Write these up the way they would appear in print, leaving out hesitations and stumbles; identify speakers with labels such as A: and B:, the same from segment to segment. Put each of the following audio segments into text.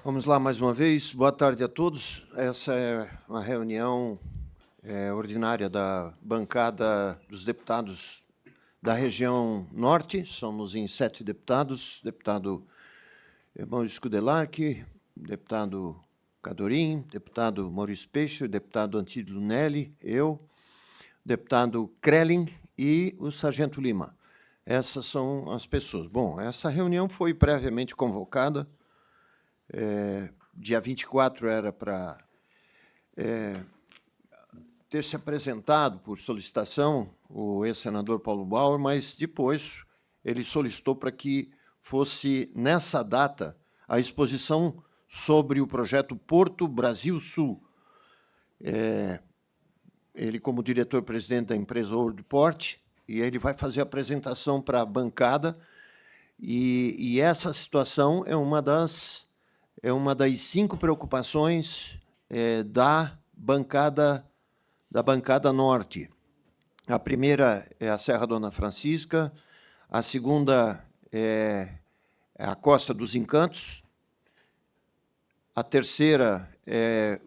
A: Vamos lá mais uma vez. Boa tarde a todos. Essa é uma reunião ordinária da bancada dos deputados da região norte. Somos em 7 deputados. Deputado Maurício Kudelark, deputado Cadorim, deputado Maurício Peixe, deputado Antídio Nelly, eu, deputado Krelling e o sargento Lima. Essas são as pessoas. Bom, essa reunião foi previamente convocada. Dia 24 era para ter se apresentado por solicitação o ex-senador Paulo Bauer, mas depois ele solicitou para que fosse, nessa data, a exposição sobre o projeto Porto Brasil Sul. Ele, como diretor-presidente da empresa Worldport, e ele vai fazer a apresentação para a bancada, e essa situação é uma das 5 preocupações da bancada norte. A primeira é a Serra Dona Francisca, a segunda é a Costa dos Encantos, a terceira é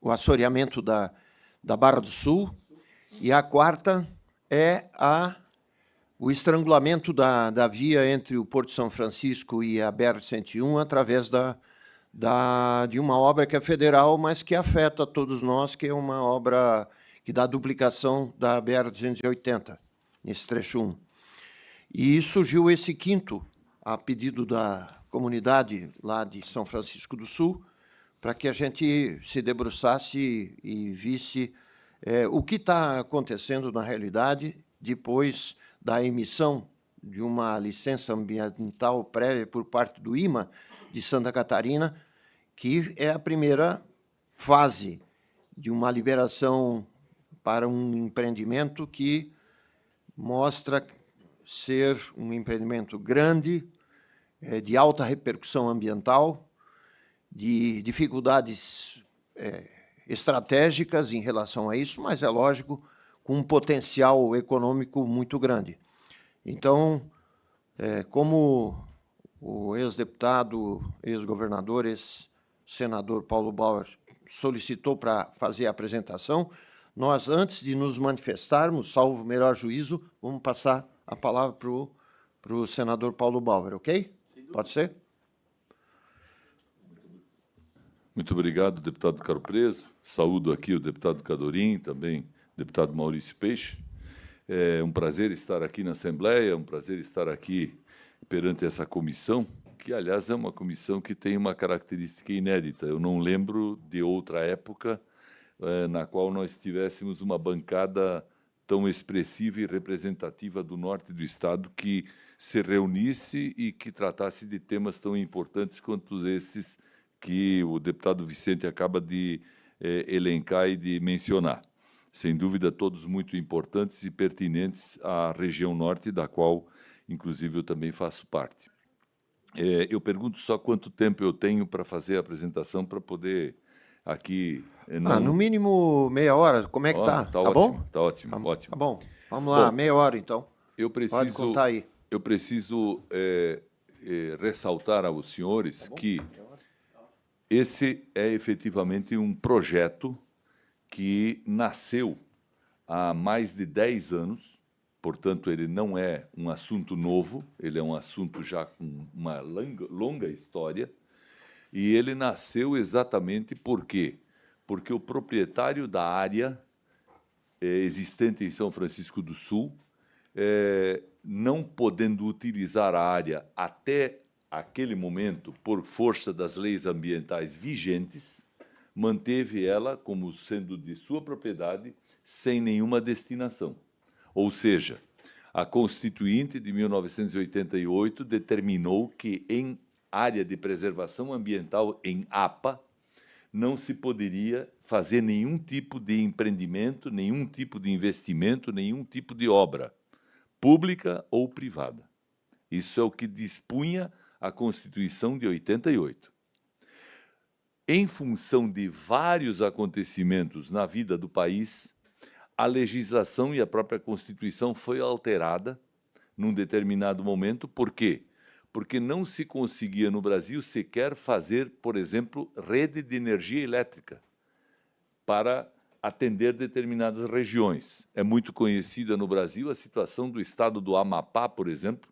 A: o assoreamento da Barra do Sul, e a quarta é o estrangulamento da via entre o Porto São Francisco e a BR-101 através de uma obra que é federal, mas que afeta todos nós, que é uma obra que dá duplicação da BR-280, nesse trecho 1. E surgiu esse quinto, a pedido da comunidade lá de São Francisco do Sul, para que a gente se debruçasse e visse o que está acontecendo na realidade depois da emissão de uma licença ambiental prévia por parte do IMA de Santa Catarina, que é a primeira fase de uma liberação para um empreendimento que mostra ser um empreendimento grande, de alta repercussão ambiental, de dificuldades estratégicas em relação a isso, mas, é lógico, com um potencial econômico muito grande. Então, como o ex-deputado, ex-governador, ex-senador Paulo Bauer solicitou para fazer a apresentação, nós, antes de nos manifestarmos, salvo o melhor juízo, vamos passar a palavra para o senador Paulo Bauer, ok? Pode ser?
B: Muito obrigado, deputado Caro Preso. Saúdo aqui o deputado Cadorim, também o deputado Maurício Peixe. É um prazer estar aqui na Assembleia, é um prazer estar aqui perante essa comissão, que, aliás, é uma comissão que tem uma característica inédita. Eu não lembro de outra época na qual nós tivéssemos uma bancada tão expressiva e representativa do norte do Estado que se reunisse e que tratasse de temas tão importantes quanto esses que o deputado Vicente acaba de elencar e de mencionar. Sem dúvida, todos muito importantes e pertinentes à região norte, da qual, inclusive, eu também faço parte. Eu pergunto só quanto tempo eu tenho para fazer a apresentação para poder aqui...
A: No mínimo meia hora. Como é que está? Tá
B: ótimo,
A: bom?
B: Está ótimo, ótimo.
A: Tá bom. Vamos lá, meia hora, então. Pode contar aí.
B: Eu preciso ressaltar aos senhores que esse é efetivamente um projeto que nasceu há mais de 10 anos, portanto, ele não é um assunto novo, ele é um assunto já com uma longa história, e ele nasceu exatamente por quê? Porque o proprietário da área existente em São Francisco do Sul, não podendo utilizar a área até aquele momento, por força das leis ambientais vigentes, manteve ela como sendo de sua propriedade, sem nenhuma destinação. Ou seja, a Constituinte de 1988 determinou que, em área de preservação ambiental, em APA, não se poderia fazer nenhum tipo de empreendimento, nenhum tipo de investimento, nenhum tipo de obra, pública ou privada. Isso é o que dispunha a Constituição de 88. Em função de vários acontecimentos na vida do país, a legislação e a própria Constituição foi alterada num determinado momento. Por quê? Porque não se conseguia no Brasil sequer fazer, por exemplo, rede de energia elétrica para atender determinadas regiões. É muito conhecida no Brasil a situação do estado do Amapá, por exemplo,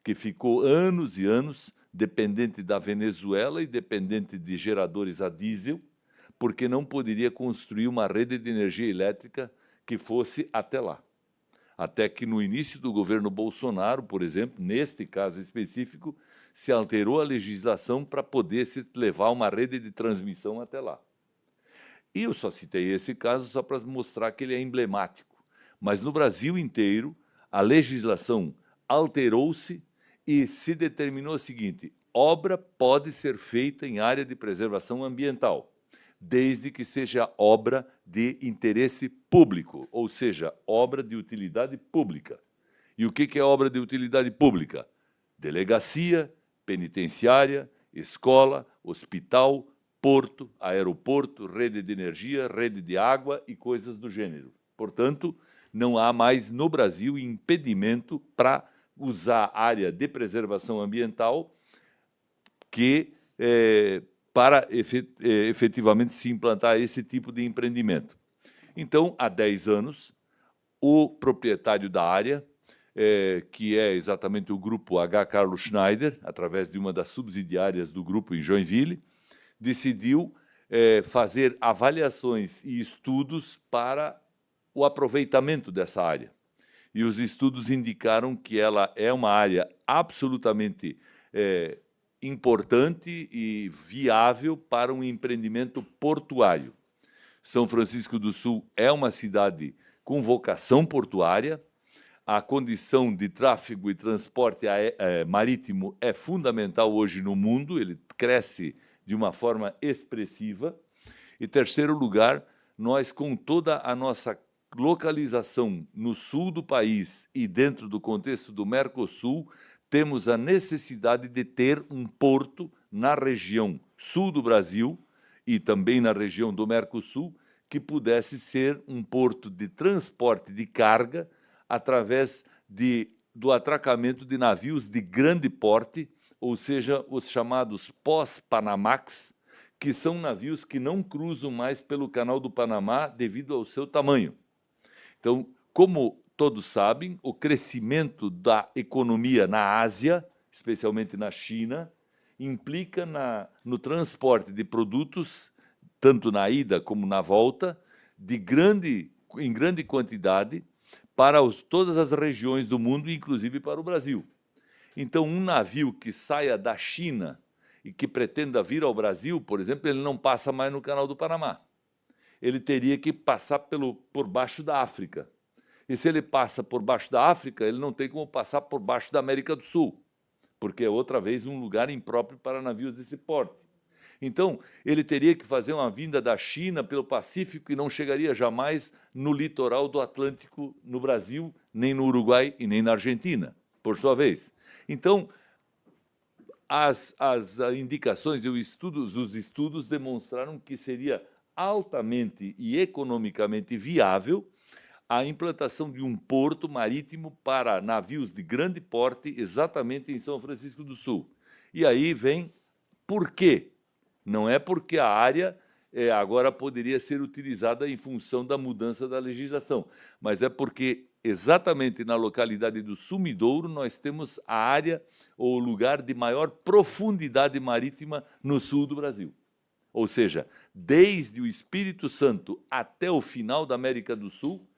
B: que ficou anos e anos dependente da Venezuela e dependente de geradores a diesel, porque não poderia construir uma rede de energia elétrica que fosse até lá. Até que, no início do governo Bolsonaro, por exemplo, neste caso específico, se alterou a legislação para poder se levar uma rede de transmissão até lá. E eu só citei esse caso só para mostrar que ele é emblemático. Mas no Brasil inteiro, a legislação alterou-se e se determinou o seguinte: obra pode ser feita em área de preservação ambiental, desde que seja obra de interesse público, ou seja, obra de utilidade pública. E o que é obra de utilidade pública? Delegacia, penitenciária, escola, hospital, porto, aeroporto, rede de energia, rede de água e coisas do gênero. Portanto, não há mais no Brasil impedimento para usar área de preservação ambiental para efetivamente se implantar esse tipo de empreendimento. Então, há 10 anos, o proprietário da área, que é exatamente o grupo H. Carlos Schneider, através de uma das subsidiárias do grupo em Joinville, decidiu fazer avaliações e estudos para o aproveitamento dessa área. E os estudos indicaram que ela é uma área absolutamente importante e viável para um empreendimento portuário. São Francisco do Sul é uma cidade com vocação portuária, a condição de tráfego e transporte marítimo é fundamental hoje no mundo, ele cresce de uma forma expressiva. E, terceiro lugar, nós, com toda a nossa localização no sul do país e dentro do contexto do Mercosul, temos a necessidade de ter um porto na região sul do Brasil e também na região do Mercosul, que pudesse ser um porto de transporte de carga através do atracamento de navios de grande porte, ou seja, os chamados pós-Panamax, que são navios que não cruzam mais pelo Canal do Panamá devido ao seu tamanho. Então, como todos sabem, o crescimento da economia na Ásia, especialmente na China, implica no transporte de produtos, tanto na ida como na volta, em grande quantidade, para todas as regiões do mundo, inclusive para o Brasil. Então, um navio que saia da China e que pretenda vir ao Brasil, por exemplo, ele não passa mais no Canal do Panamá. Ele teria que passar por baixo da África. E se ele passa por baixo da África, ele não tem como passar por baixo da América do Sul, porque é outra vez um lugar impróprio para navios desse porte. Então, ele teria que fazer uma vinda da China pelo Pacífico e não chegaria jamais no litoral do Atlântico, no Brasil, nem no Uruguai e nem na Argentina, por sua vez. Então, as indicações e os estudos demonstraram que seria altamente e economicamente viável a implantação de um porto marítimo para navios de grande porte exatamente em São Francisco do Sul. E aí vem por quê? Não é porque a área agora poderia ser utilizada em função da mudança da legislação, mas é porque exatamente na localidade do Sumidouro nós temos a área ou lugar de maior profundidade marítima no sul do Brasil. Ou seja, desde o Espírito Santo até o final da América do Sul,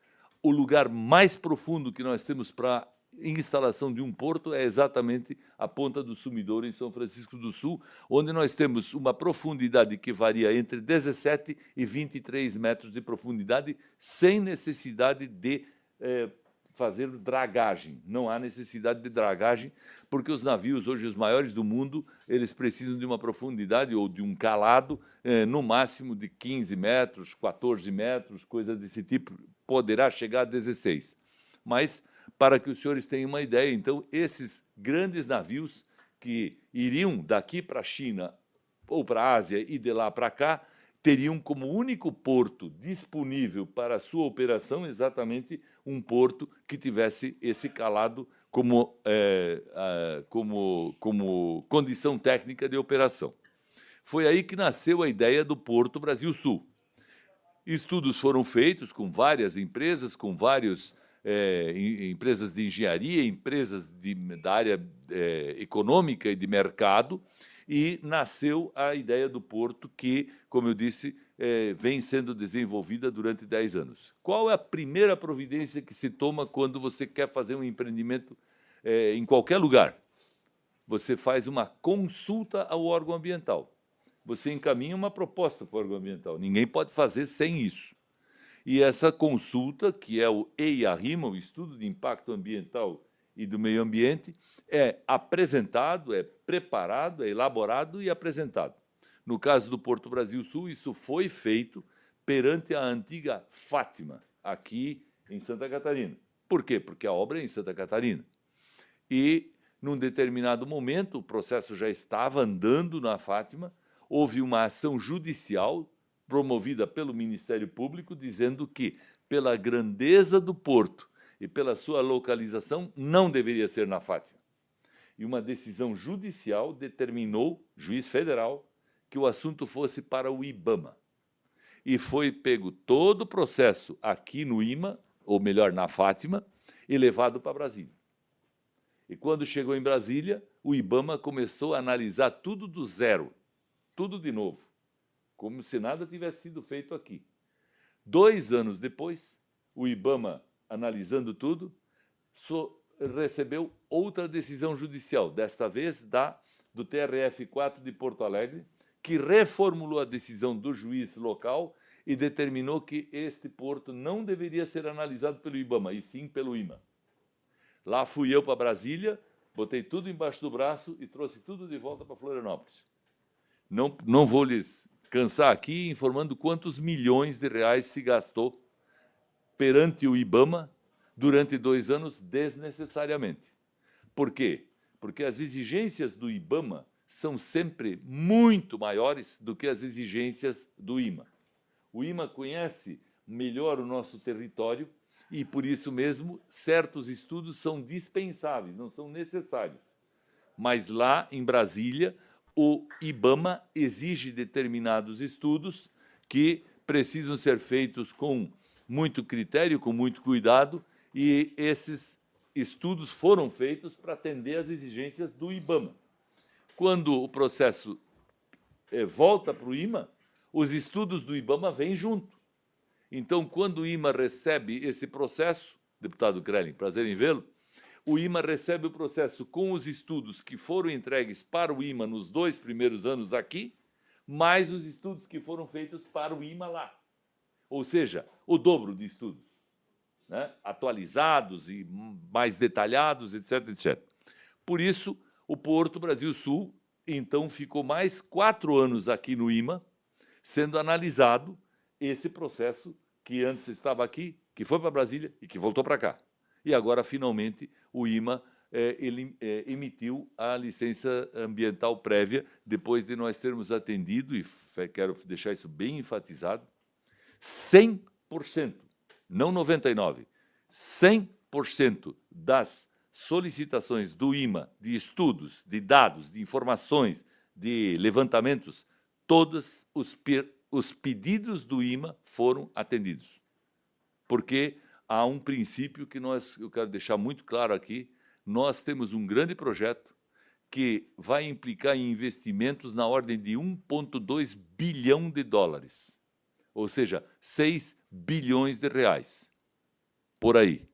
B: o lugar mais profundo que nós temos para instalação de um porto é exatamente a Ponta do Sumidouro, em São Francisco do Sul, onde nós temos uma profundidade que varia entre 17 e 23 metros de profundidade, sem necessidade de fazer dragagem. Não há necessidade de dragagem, porque os navios, hoje os maiores do mundo, eles precisam de uma profundidade ou de um calado, no máximo de 15 metros, 14 metros, coisa desse tipo, poderá chegar a 16. Mas, para que os senhores tenham uma ideia, então, esses grandes navios que iriam daqui para a China ou para a Ásia e de lá para cá, teriam como único porto disponível para a sua operação exatamente um porto que tivesse esse calado como condição técnica de operação. Foi aí que nasceu a ideia do Porto Brasil Sul. Estudos foram feitos com várias empresas, com várias empresas de engenharia, empresas da área econômica e de mercado, e nasceu a ideia do porto que, como eu disse, vem sendo desenvolvida durante 10 anos. Qual é a primeira providência que se toma quando você quer fazer um empreendimento em qualquer lugar? Você faz uma consulta ao órgão ambiental. Você encaminha uma proposta para o órgão ambiental. Ninguém pode fazer sem isso. E essa consulta, que é o EIA-RIMA, o Estudo de Impacto Ambiental e do Meio Ambiente, é apresentado, é preparado, é elaborado e apresentado. No caso do Porto Brasil Sul, isso foi feito perante a antiga Fátima, aqui em Santa Catarina. Por quê? Porque a obra é em Santa Catarina. E, num determinado momento, o processo já estava andando na Fátima, houve uma ação judicial promovida pelo Ministério Público, dizendo que, pela grandeza do porto e pela sua localização, não deveria ser na Fátima. E uma decisão judicial determinou, juiz federal, que o assunto fosse para o IBAMA. E foi pego todo o processo aqui no IMA, ou melhor, na Fátima, e levado para Brasília. E quando chegou em Brasília, o IBAMA começou a analisar tudo do zero, tudo de novo, como se nada tivesse sido feito aqui. 2 anos depois, o IBAMA, analisando tudo, recebeu outra decisão judicial, desta vez do TRF4 de Porto Alegre, que reformulou a decisão do juiz local e determinou que este porto não deveria ser analisado pelo IBAMA, e sim pelo IMA. Lá fui eu para Brasília, botei tudo embaixo do braço e trouxe tudo de volta para Florianópolis. Não vou lhes cansar aqui informando quantos milhões de reais se gastou perante o IBAMA durante 2 anos desnecessariamente. Por quê? Porque as exigências do IBAMA são sempre muito maiores do que as exigências do IMA. O IMA conhece melhor o nosso território e, por isso mesmo, certos estudos são dispensáveis, não são necessários. Mas lá, em Brasília, o IBAMA exige determinados estudos que precisam ser feitos com muito critério, com muito cuidado, e esses estudos foram feitos para atender às exigências do IBAMA. Quando o processo volta para o IMA, os estudos do IBAMA vêm junto. Então, quando o IMA recebe esse processo, deputado Krelling, prazer em vê-lo, o IMA recebe o processo com os estudos que foram entregues para o IMA nos 2 primeiros anos aqui, mais os estudos que foram feitos para o IMA lá. Ou seja, o dobro de estudos, né? Atualizados e mais detalhados, etc, etc. Por isso, o Porto Brasil Sul, então, ficou mais 4 anos aqui no IMA, sendo analisado esse processo que antes estava aqui, que foi para Brasília e que voltou para cá. E agora, finalmente, o IMA emitiu a licença ambiental prévia, depois de nós termos atendido, e quero deixar isso bem enfatizado, 100%, não 99%, 100% das solicitações do IMA de estudos, de dados, de informações, de levantamentos, todos os pedidos do IMA foram atendidos. Porque há um princípio que eu quero deixar muito claro aqui. Nós temos um grande projeto que vai implicar em investimentos na ordem de 1,2 bilhão de dólares, ou seja, 6 bilhões de reais, por aí.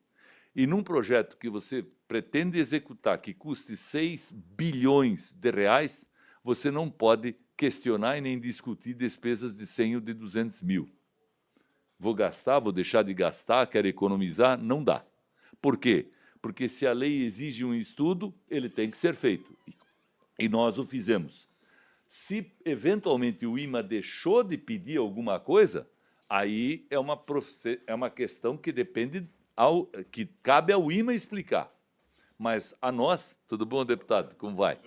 B: E num projeto que você pretende executar que custe 6 bilhões de reais, você não pode questionar e nem discutir despesas de 100 ou de 200 mil. Vou gastar, vou deixar de gastar, quero economizar, não dá. Por quê? Porque se a lei exige um estudo, ele tem que ser feito. E nós o fizemos. Se, eventualmente, o IMA deixou de pedir alguma coisa, aí é uma questão que que cabe ao IMA explicar. Mas a nós, tudo bom, deputado? Como vai?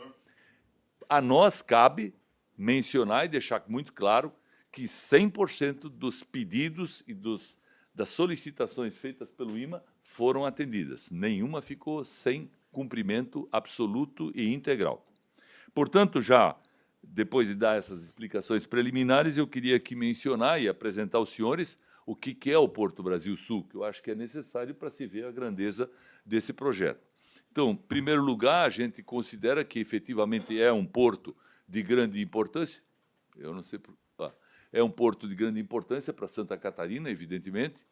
B: A nós cabe mencionar e deixar muito claro que 100% dos pedidos e das solicitações feitas pelo IMA foram atendidas. Nenhuma ficou sem cumprimento absoluto e integral. Portanto, já depois de dar essas explicações preliminares, eu queria aqui mencionar e apresentar aos senhores o que é o Porto Brasil Sul, que eu acho que é necessário para se ver a grandeza desse projeto. Então, em primeiro lugar, a gente considera que efetivamente é um porto de grande importância. Eu não sei, é um porto de grande importância para Santa Catarina, evidentemente.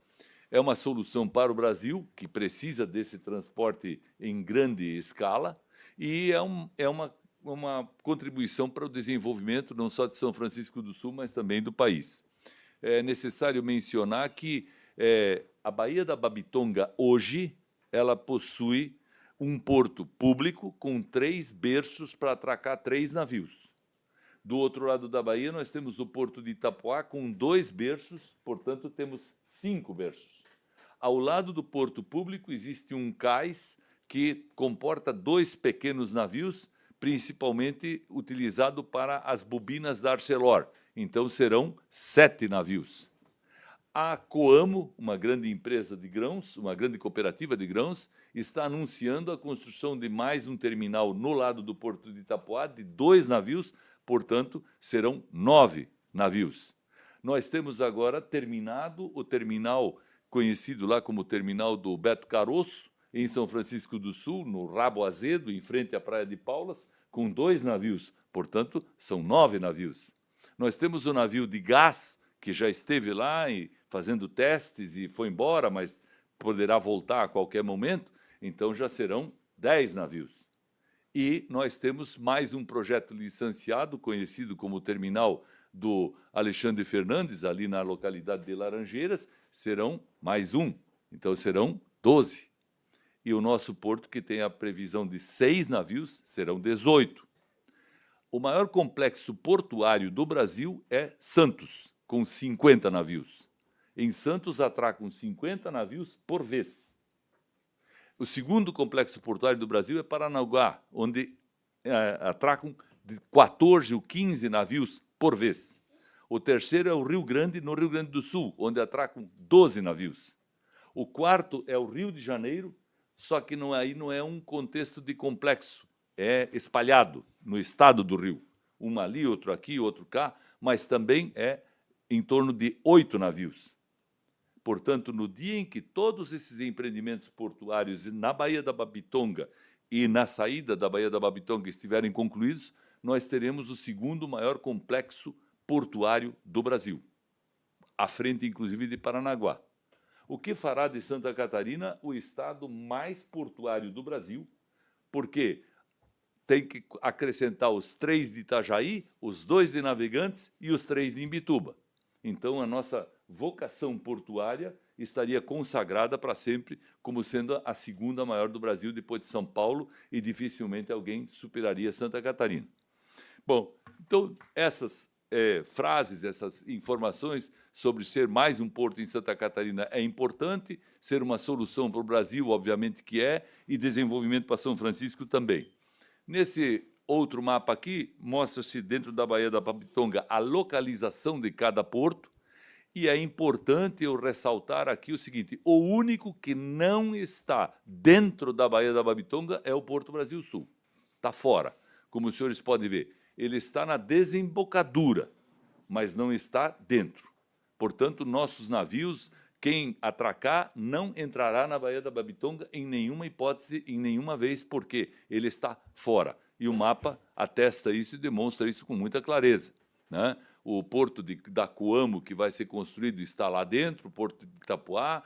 B: É uma solução para o Brasil, que precisa desse transporte em grande escala, e é uma contribuição para o desenvolvimento não só de São Francisco do Sul, mas também do país. É necessário mencionar que a Baía da Babitonga, hoje, ela possui um porto público com 3 berços para atracar 3 navios. Do outro lado da Bahia, nós temos o porto de Itapoá com 2 berços, portanto, temos 5 berços. Ao lado do porto público existe um cais que comporta 2 pequenos navios, principalmente utilizado para as bobinas da Arcelor. Então, serão 7 navios. A Coamo, uma grande empresa de grãos, uma grande cooperativa de grãos, está anunciando a construção de mais um terminal no lado do porto de Itapoá, de 2 navios, portanto, serão 9 navios. Nós temos agora terminado o terminal conhecido lá como terminal do Beto Caroço, em São Francisco do Sul, no Rabo Azedo, em frente à Praia de Paulas, com 2 navios, portanto, são 9 navios. Nós temos o navio de gás, que já esteve lá e fazendo testes e foi embora, mas poderá voltar a qualquer momento, então já serão 10 navios. E nós temos mais um projeto licenciado, conhecido como o terminal do Alexandre Fernandes, ali na localidade de Laranjeiras, serão mais um, então serão 12. E o nosso porto, que tem a previsão de 6 navios, serão 18. O maior complexo portuário do Brasil é Santos, com 50 navios. Em Santos, atracam 50 navios por vez. O segundo complexo portuário do Brasil é Paranaguá, onde atracam de 14 ou 15 navios por vez. O terceiro é o Rio Grande, no Rio Grande do Sul, onde atracam 12 navios. O quarto é o Rio de Janeiro, só que aí não é um contexto de complexo, é espalhado no estado do Rio. Um ali, outro aqui, outro cá, mas também é em torno de 8 navios. Portanto, no dia em que todos esses empreendimentos portuários na Baía da Babitonga e na saída da Baía da Babitonga estiverem concluídos, nós teremos o segundo maior complexo portuário do Brasil, à frente, inclusive, de Paranaguá. O que fará de Santa Catarina o estado mais portuário do Brasil, porque tem que acrescentar os 3 de Itajaí, os 2 de Navegantes e os 3 de Imbituba. Então, a nossa vocação portuária estaria consagrada para sempre como sendo a segunda maior do Brasil, depois de São Paulo, e dificilmente alguém superaria Santa Catarina. Bom, então, essas frases, essas informações sobre ser mais um porto em Santa Catarina é importante, ser uma solução para o Brasil, obviamente que é, e desenvolvimento para São Francisco também. Nesse outro mapa aqui, mostra-se dentro da Baía da Babitonga a localização de cada porto, e é importante eu ressaltar aqui o seguinte: o único que não está dentro da Baía da Babitonga é o Porto Brasil Sul. Está fora, como os senhores podem ver. Ele está na desembocadura, mas não está dentro. Portanto, nossos navios, quem atracar, não entrará na Baía da Babitonga em nenhuma hipótese, em nenhuma vez, porque ele está fora. E o mapa atesta isso e demonstra isso com muita clareza, né? O porto da Coamo, que vai ser construído, está lá dentro, o porto de Itapoá,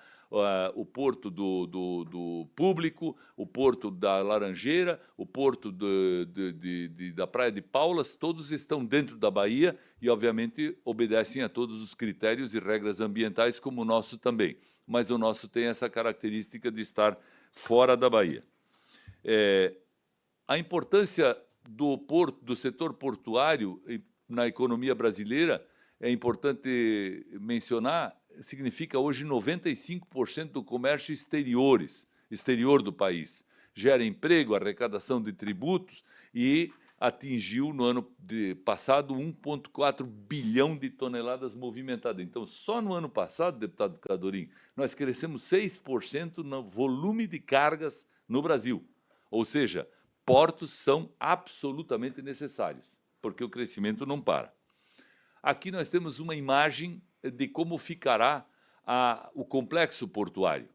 B: o porto do Público, o porto da Laranjeira, o porto da Praia de Paulas, todos estão dentro da Bahia e, obviamente, obedecem a todos os critérios e regras ambientais, como o nosso também. Mas o nosso tem essa característica de estar fora da Bahia. A importância do setor portuário na economia brasileira, é importante mencionar, significa hoje 95% do comércio exterior do país. Gera emprego, arrecadação de tributos e atingiu, no ano passado, 1,4 bilhão de toneladas movimentadas. Então, só no ano passado, deputado Cadorim, nós crescemos 6% no volume de cargas no Brasil. Ou seja, portos são absolutamente necessários, porque o crescimento não para. Aqui nós temos uma imagem de como ficará o complexo portuário.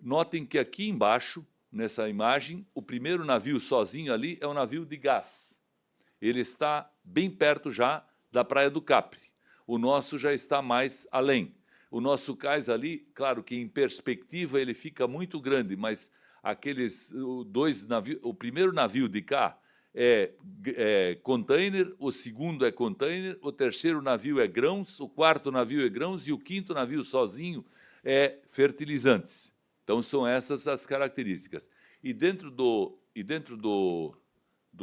B: Notem que aqui embaixo, nessa imagem, o primeiro navio sozinho ali é um navio de gás. Ele está bem perto já da Praia do Capri. O nosso já está mais além. O nosso cais ali, claro que em perspectiva ele fica muito grande, mas aqueles dois navios, o primeiro navio de cá é container, o segundo é container, o terceiro navio é grãos, o quarto navio é grãos e o quinto navio sozinho é fertilizantes. Então, são essas as características. E dentro do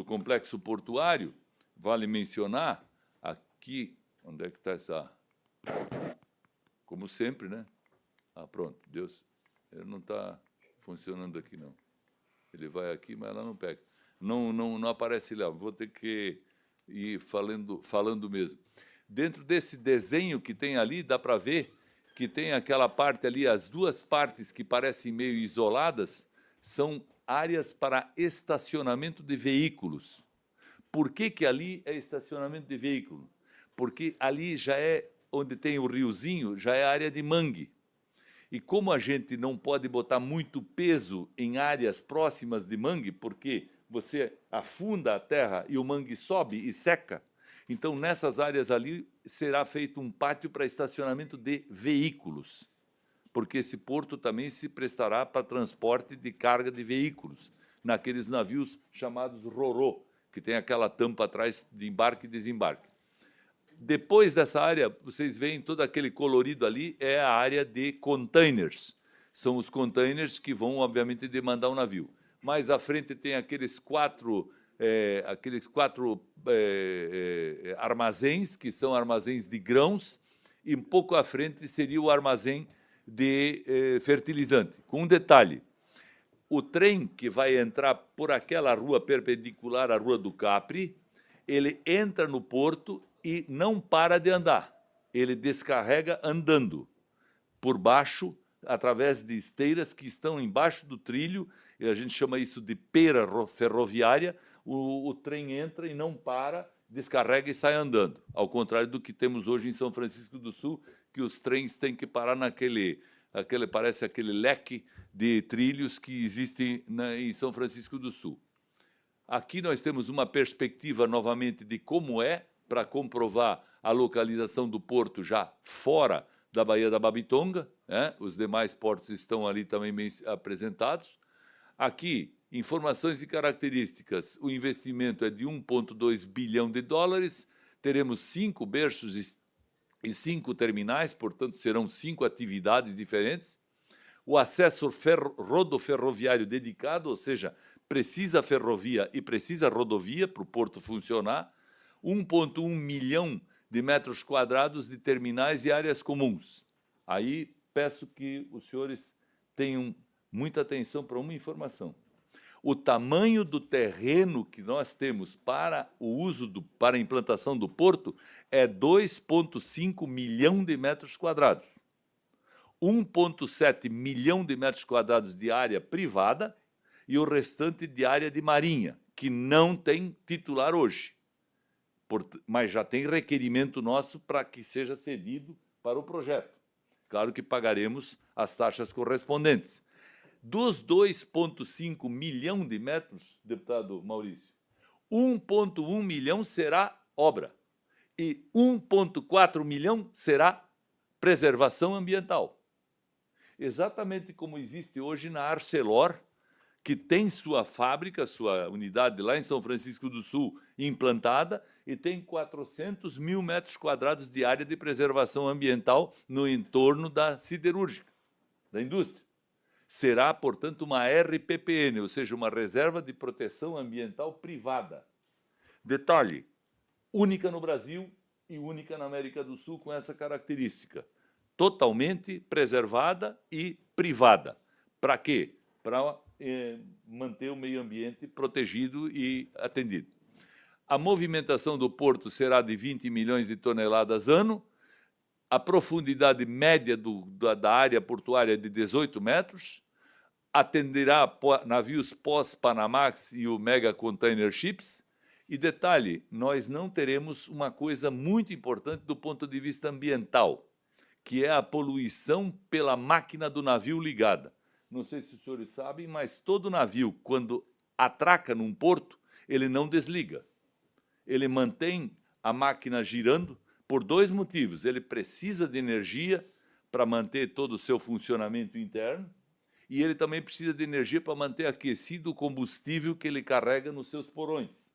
B: complexo portuário, vale mencionar, aqui, onde é que está essa... Como sempre, né? Pronto, Deus, ele não está funcionando aqui, não. Ele vai aqui, mas ela não pega. Não aparece lá, vou ter que ir falando mesmo. Dentro desse desenho que tem ali, dá para ver que tem aquela parte ali, as duas partes que parecem meio isoladas, são áreas para estacionamento de veículos. Por que ali é estacionamento de veículo? Porque ali já é, onde tem o riozinho, já é área de mangue. E como a gente não pode botar muito peso em áreas próximas de mangue, porque você afunda a terra e o mangue sobe e seca, então, nessas áreas ali, será feito um pátio para estacionamento de veículos, porque esse porto também se prestará para transporte de carga de veículos, naqueles navios chamados ro-ro, que tem aquela tampa atrás de embarque e desembarque. Depois dessa área, vocês veem todo aquele colorido ali, é a área de containers. São os containers que vão, obviamente, demandar um navio. Mais à frente tem aqueles quatro armazéns, que são armazéns de grãos, e um pouco à frente seria o armazém de fertilizante. Com um detalhe, o trem que vai entrar por aquela rua perpendicular à Rua do Capri, ele entra no porto e não para de andar. Ele descarrega andando por baixo, através de esteiras que estão embaixo do trilho, e a gente chama isso de pera ferroviária. O trem entra e não para, descarrega e sai andando, ao contrário do que temos hoje em São Francisco do Sul, que os trens têm que parar parece aquele leque de trilhos que existem em São Francisco do Sul. Aqui nós temos uma perspectiva, novamente, de como é, para comprovar a localização do porto já fora da Baía da Babitonga, né? Os demais portos estão ali também bem apresentados. Aqui, informações e características, o investimento é de 1,2 bilhão de dólares, teremos 5 berços e 5 terminais, portanto, serão 5 atividades diferentes. O acesso rodoferroviário dedicado, ou seja, precisa ferrovia e precisa rodovia para o porto funcionar, 1,1 milhão de metros quadrados de terminais e áreas comuns. Aí peço que os senhores tenham muita atenção para uma informação. O tamanho do terreno que nós temos para o uso para a implantação do porto é 2,5 milhão de metros quadrados. 1,7 milhão de metros quadrados de área privada e o restante de área de marinha, que não tem titular hoje, mas já tem requerimento nosso para que seja cedido para o projeto. Claro que pagaremos as taxas correspondentes. Dos 2,5 milhão de metros, deputado Maurício, 1,1 milhão será obra e 1,4 milhão será preservação ambiental. Exatamente como existe hoje na Arcelor, que tem sua fábrica, sua unidade lá em São Francisco do Sul implantada e tem 400 mil metros quadrados de área de preservação ambiental no entorno da siderúrgica, da indústria. Será, portanto, uma RPPN, ou seja, uma reserva de proteção ambiental privada. Detalhe, única no Brasil e única na América do Sul com essa característica. Totalmente preservada e privada. Para quê? Para manter o meio ambiente protegido e atendido. A movimentação do porto será de 20 milhões de toneladas ano, a profundidade média da área portuária é de 18 metros, atenderá navios pós-Panamax e o Mega Container Ships. E detalhe, nós não teremos uma coisa muito importante do ponto de vista ambiental, que é a poluição pela máquina do navio ligada. Não sei se os senhores sabem, mas todo navio, quando atraca num porto, ele não desliga. Ele mantém a máquina girando por dois motivos. Ele precisa de energia para manter todo o seu funcionamento interno e ele também precisa de energia para manter aquecido o combustível que ele carrega nos seus porões.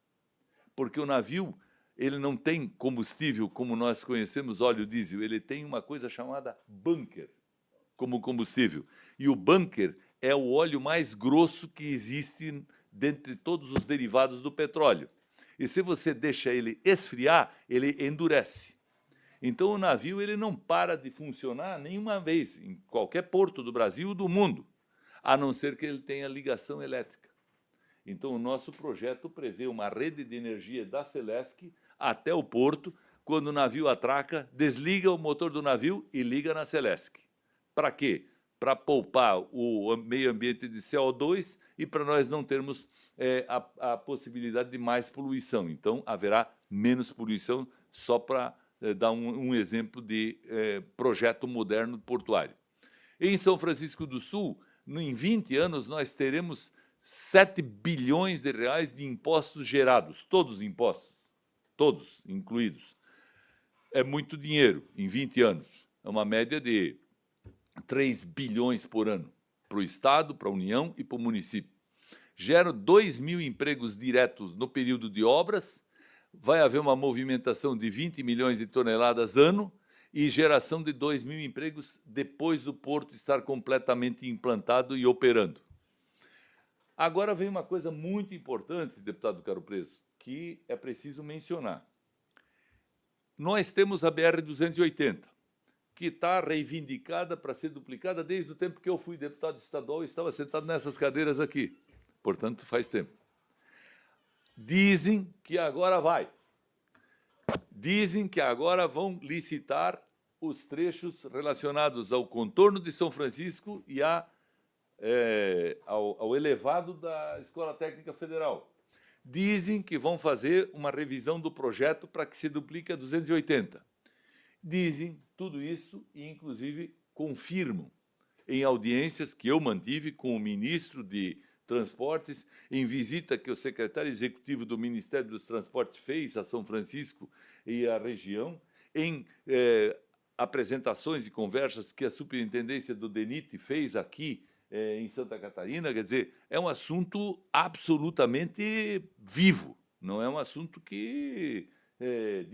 B: Porque o navio ele não tem combustível como nós conhecemos óleo diesel, ele tem uma coisa chamada bunker como combustível. E o bunker é o óleo mais grosso que existe dentre todos os derivados do petróleo. E se você deixa ele esfriar, ele endurece. Então o navio ele não para de funcionar nenhuma vez em qualquer porto do Brasil ou do mundo, a não ser que ele tenha ligação elétrica. Então, o nosso projeto prevê uma rede de energia da Celesc até o porto. Quando o navio atraca, desliga o motor do navio e liga na Celesc. Para quê? Para poupar o meio ambiente de CO2 e para nós não termos a possibilidade de mais poluição. Então, haverá menos poluição, só para dar um exemplo de projeto moderno portuário. Em São Francisco do Sul, em 20 anos, nós teremos 7 bilhões de reais de impostos gerados, todos os impostos, todos incluídos. É muito dinheiro em 20 anos. É uma média de 3 bilhões por ano para o Estado, para a União e para o município. Gera 2 mil empregos diretos no período de obras, vai haver uma movimentação de 20 milhões de toneladas ano e geração de 2 mil empregos depois do porto estar completamente implantado e operando. Agora vem uma coisa muito importante, deputado Caro Preso, que é preciso mencionar. Nós temos a BR-280, que está reivindicada para ser duplicada desde o tempo que eu fui deputado estadual e estava sentado nessas cadeiras aqui. Portanto, faz tempo. Dizem que agora vai. Dizem que agora vão licitar os trechos relacionados ao contorno de São Francisco e ao elevado da Escola Técnica Federal. Dizem que vão fazer uma revisão do projeto para que se duplique a 280. Dizem tudo isso e, inclusive, confirmam em audiências que eu mantive com o ministro de Transportes, em visita que o secretário executivo do Ministério dos Transportes fez a São Francisco e à região, em apresentações e conversas que a superintendência do DENIT fez aqui em Santa Catarina. Quer dizer, é um assunto absolutamente vivo, não é um assunto de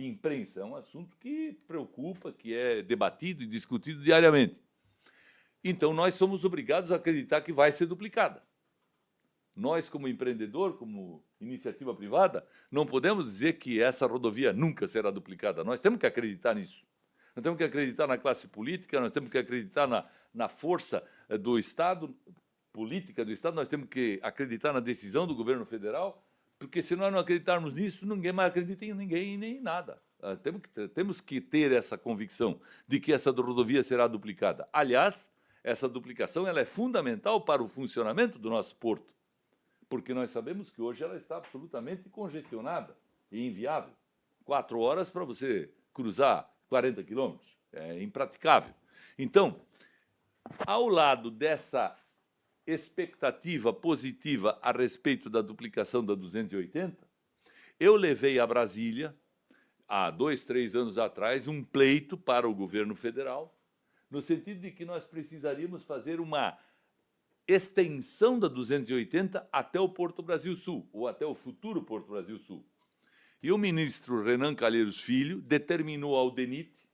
B: imprensa, é um assunto que preocupa, que é debatido e discutido diariamente. Então, nós somos obrigados a acreditar que vai ser duplicada. Nós, como empreendedor, como iniciativa privada, não podemos dizer que essa rodovia nunca será duplicada. Nós temos que acreditar nisso. Nós temos que acreditar na classe política, nós temos que acreditar na força do Estado, política do Estado, nós temos que acreditar na decisão do governo federal, porque se nós não acreditarmos nisso, ninguém mais acredita em ninguém e nem em nada. Temos que ter essa convicção de que essa rodovia será duplicada. Aliás, essa duplicação ela é fundamental para o funcionamento do nosso porto, porque nós sabemos que hoje ela está absolutamente congestionada e inviável. 4 horas para você cruzar 40 quilômetros, é impraticável. Então, ao lado dessa expectativa positiva a respeito da duplicação da 280, eu levei a Brasília, há 2, 3 anos atrás, um pleito para o governo federal, no sentido de que nós precisaríamos fazer uma extensão da 280 até o Porto Brasil Sul, ou até o futuro Porto Brasil Sul. E o ministro Renan Calheiros Filho determinou ao DENIT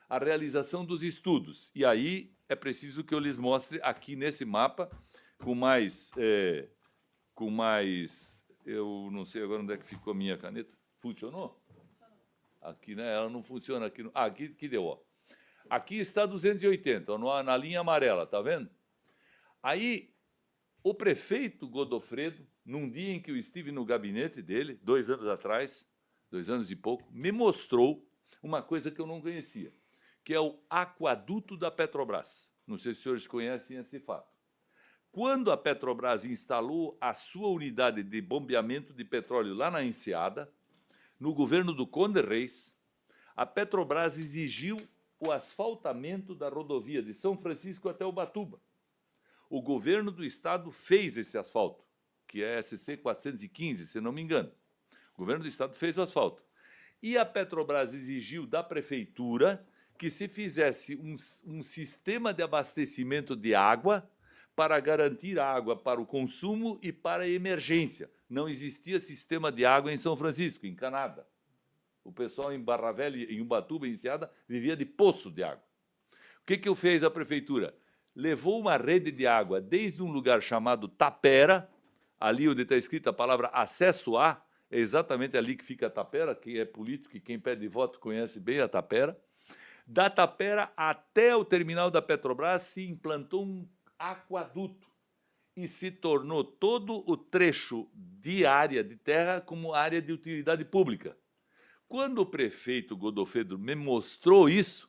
B: a realização dos estudos. E aí é preciso que eu lhes mostre aqui nesse mapa, com mais... Eu não sei agora onde é que ficou a minha caneta. Funcionou? Aqui, né? Ela não funciona aqui. Aqui deu, ó. Aqui está 280, ó, na linha amarela, tá vendo? Aí, o prefeito Godofredo, num dia em que eu estive no gabinete dele, 2 anos atrás, 2 anos e pouco, me mostrou uma coisa que eu não conhecia, que é o aquaduto da Petrobras. Não sei se os senhores conhecem esse fato. Quando a Petrobras instalou a sua unidade de bombeamento de petróleo lá na Enseada, no governo do Conde Reis, a Petrobras exigiu o asfaltamento da rodovia de São Francisco até Ubatuba. O governo do estado fez esse asfalto, que é a SC 415, se não me engano. O governo do estado fez o asfalto. E a Petrobras exigiu da prefeitura que se fizesse um sistema de abastecimento de água para garantir água para o consumo e para a emergência. Não existia sistema de água em São Francisco, encanada. O pessoal em Barra Velha, em Ubatuba, em Enseada, vivia de poço de água. O que fez a prefeitura? Levou uma rede de água desde um lugar chamado Tapera, ali onde está escrita a palavra acesso a, é exatamente ali que fica a Tapera, quem é político e quem pede voto conhece bem a Tapera. Da Tapera até o terminal da Petrobras se implantou um aquaduto e se tornou todo o trecho de área de terra como área de utilidade pública. Quando o prefeito Godofredo me mostrou isso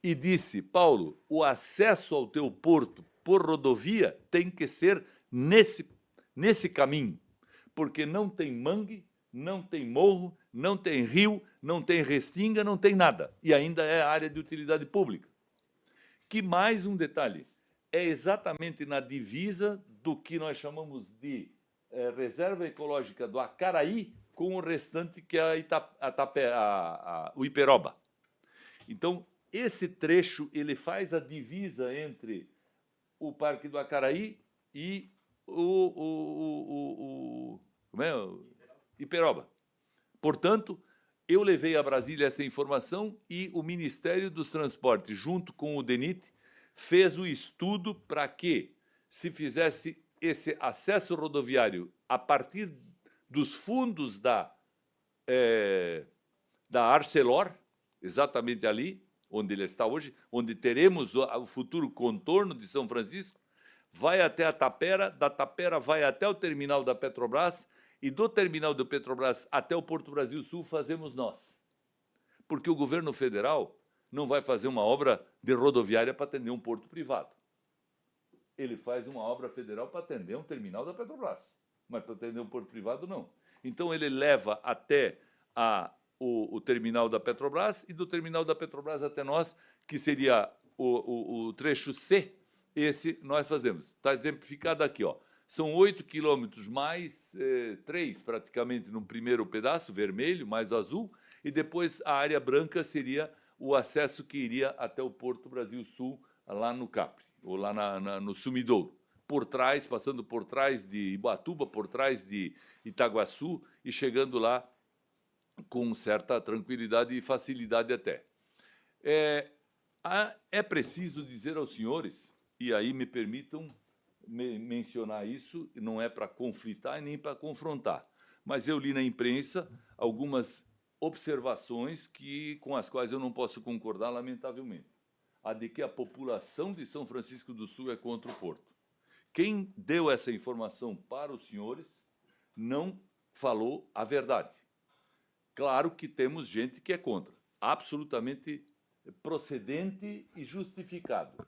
B: e disse, Paulo, o acesso ao teu porto por rodovia tem que ser nesse caminho, porque não tem mangue, não tem morro, não tem rio, não tem restinga, não tem nada, e ainda é área de utilidade pública. Que mais um detalhe, é exatamente na divisa do que nós chamamos de reserva ecológica do Acaraí, com o restante que é o Iperoba. Então, esse trecho ele faz a divisa entre o Parque do Acaraí e o Iperoba. Portanto, eu levei a Brasília essa informação e o Ministério dos Transportes, junto com o DENIT, fez o estudo para que se fizesse esse acesso rodoviário a partir dos fundos da Arcelor, exatamente ali, onde ele está hoje, onde teremos o futuro contorno de São Francisco, vai até a Tapera, da Tapera vai até o terminal da Petrobras, e do terminal da Petrobras até o Porto Brasil Sul fazemos nós. Porque o governo federal não vai fazer uma obra de rodoviária para atender um porto privado. Ele faz uma obra federal para atender um terminal da Petrobras, mas para atender um porto privado, não. Então, ele leva até o terminal da Petrobras e do terminal da Petrobras até nós, que seria o trecho C, esse nós fazemos. Está exemplificado aqui, ó. São 8 quilômetros mais 3, praticamente, no primeiro pedaço, vermelho, mais azul, e depois a área branca seria o acesso que iria até o Porto Brasil Sul, lá no Capri, ou lá no Sumidouro. Por trás, passando por trás de Ubatuba, por trás de Itaguaçu e chegando lá com certa tranquilidade e facilidade até. É preciso dizer aos senhores, e aí me permitam mencionar isso, não é para conflitar e nem para confrontar, mas eu li na imprensa algumas observações com as quais eu não posso concordar, lamentavelmente. A de que a população de São Francisco do Sul é contra o porto. Quem deu essa informação para os senhores não falou a verdade. Claro que temos gente que é contra, absolutamente procedente e justificado.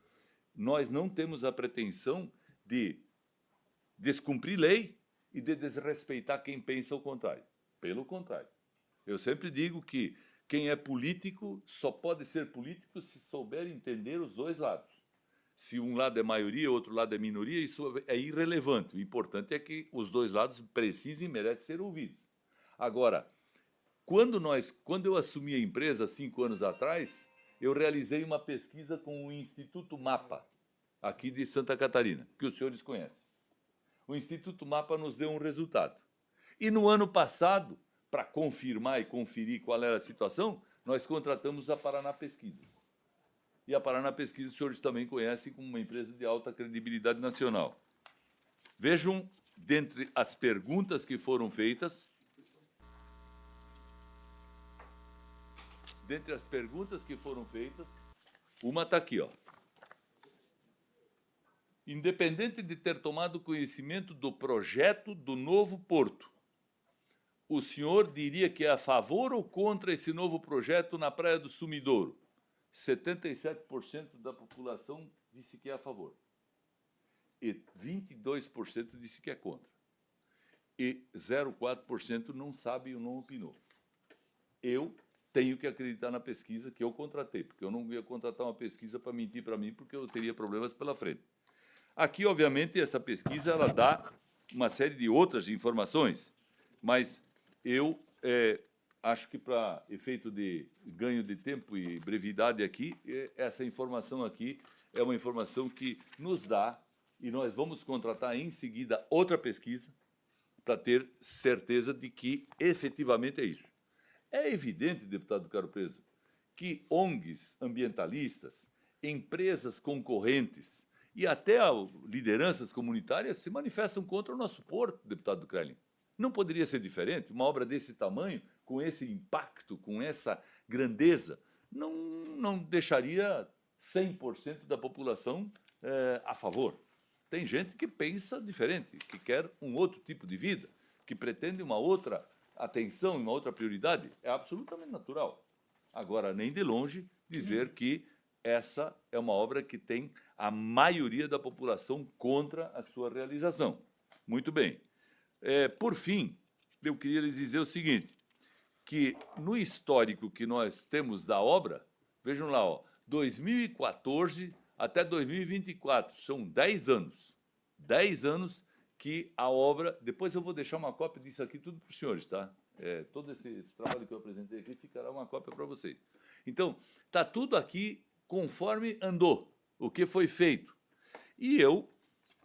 B: Nós não temos a pretensão de descumprir lei e de desrespeitar quem pensa o contrário. Pelo contrário. Eu sempre digo que quem é político só pode ser político se souber entender os dois lados. Se um lado é maioria, outro lado é minoria, isso é irrelevante. O importante é que os dois lados precisam e merecem ser ouvidos. Agora, quando eu assumi a empresa 5 anos atrás, eu realizei uma pesquisa com o Instituto MAPA, aqui de Santa Catarina, que os senhores conhecem. O Instituto MAPA nos deu um resultado. E no ano passado, para confirmar e conferir qual era a situação, nós contratamos a Paraná Pesquisas. E a Paraná Pesquisas os senhores também conhecem como uma empresa de alta credibilidade nacional. Vejam, dentre as perguntas que foram feitas, uma está aqui, ó. Independente de ter tomado conhecimento do projeto do novo porto, o senhor diria que é a favor ou contra esse novo projeto na Praia do Sumidouro? 77% da população disse que é a favor. e 22% disse que é contra. E 0,4% não sabe ou não opinou. Eu tenho que acreditar na pesquisa que eu contratei, porque eu não ia contratar uma pesquisa para mentir para mim, porque eu teria problemas pela frente. Aqui, obviamente, essa pesquisa ela dá uma série de outras informações, mas eu acho que, para efeito de ganho de tempo e brevidade aqui, essa informação aqui é uma informação que nos dá, e nós vamos contratar em seguida outra pesquisa para ter certeza de que efetivamente é isso. É evidente, deputado Caro Preso, que ONGs ambientalistas, empresas concorrentes e até lideranças comunitárias se manifestam contra o nosso porto, deputado Krellin. Não poderia ser diferente? Uma obra desse tamanho, com esse impacto, com essa grandeza, não deixaria 100% da população a favor. Tem gente que pensa diferente, que quer um outro tipo de vida, que pretende uma outra atenção, uma outra prioridade. É absolutamente natural. Agora, nem de longe dizer que essa é uma obra que tem a maioria da população contra a sua realização. Muito bem. Por fim, eu queria lhes dizer o seguinte, que no histórico que nós temos da obra, vejam lá, 2014 até 2024, são 10 anos. 10 anos que a obra... Depois eu vou deixar uma cópia disso aqui tudo para os senhores, tá? Todo esse trabalho que eu apresentei aqui ficará uma cópia para vocês. Então, está tudo aqui conforme andou, o que foi feito. E eu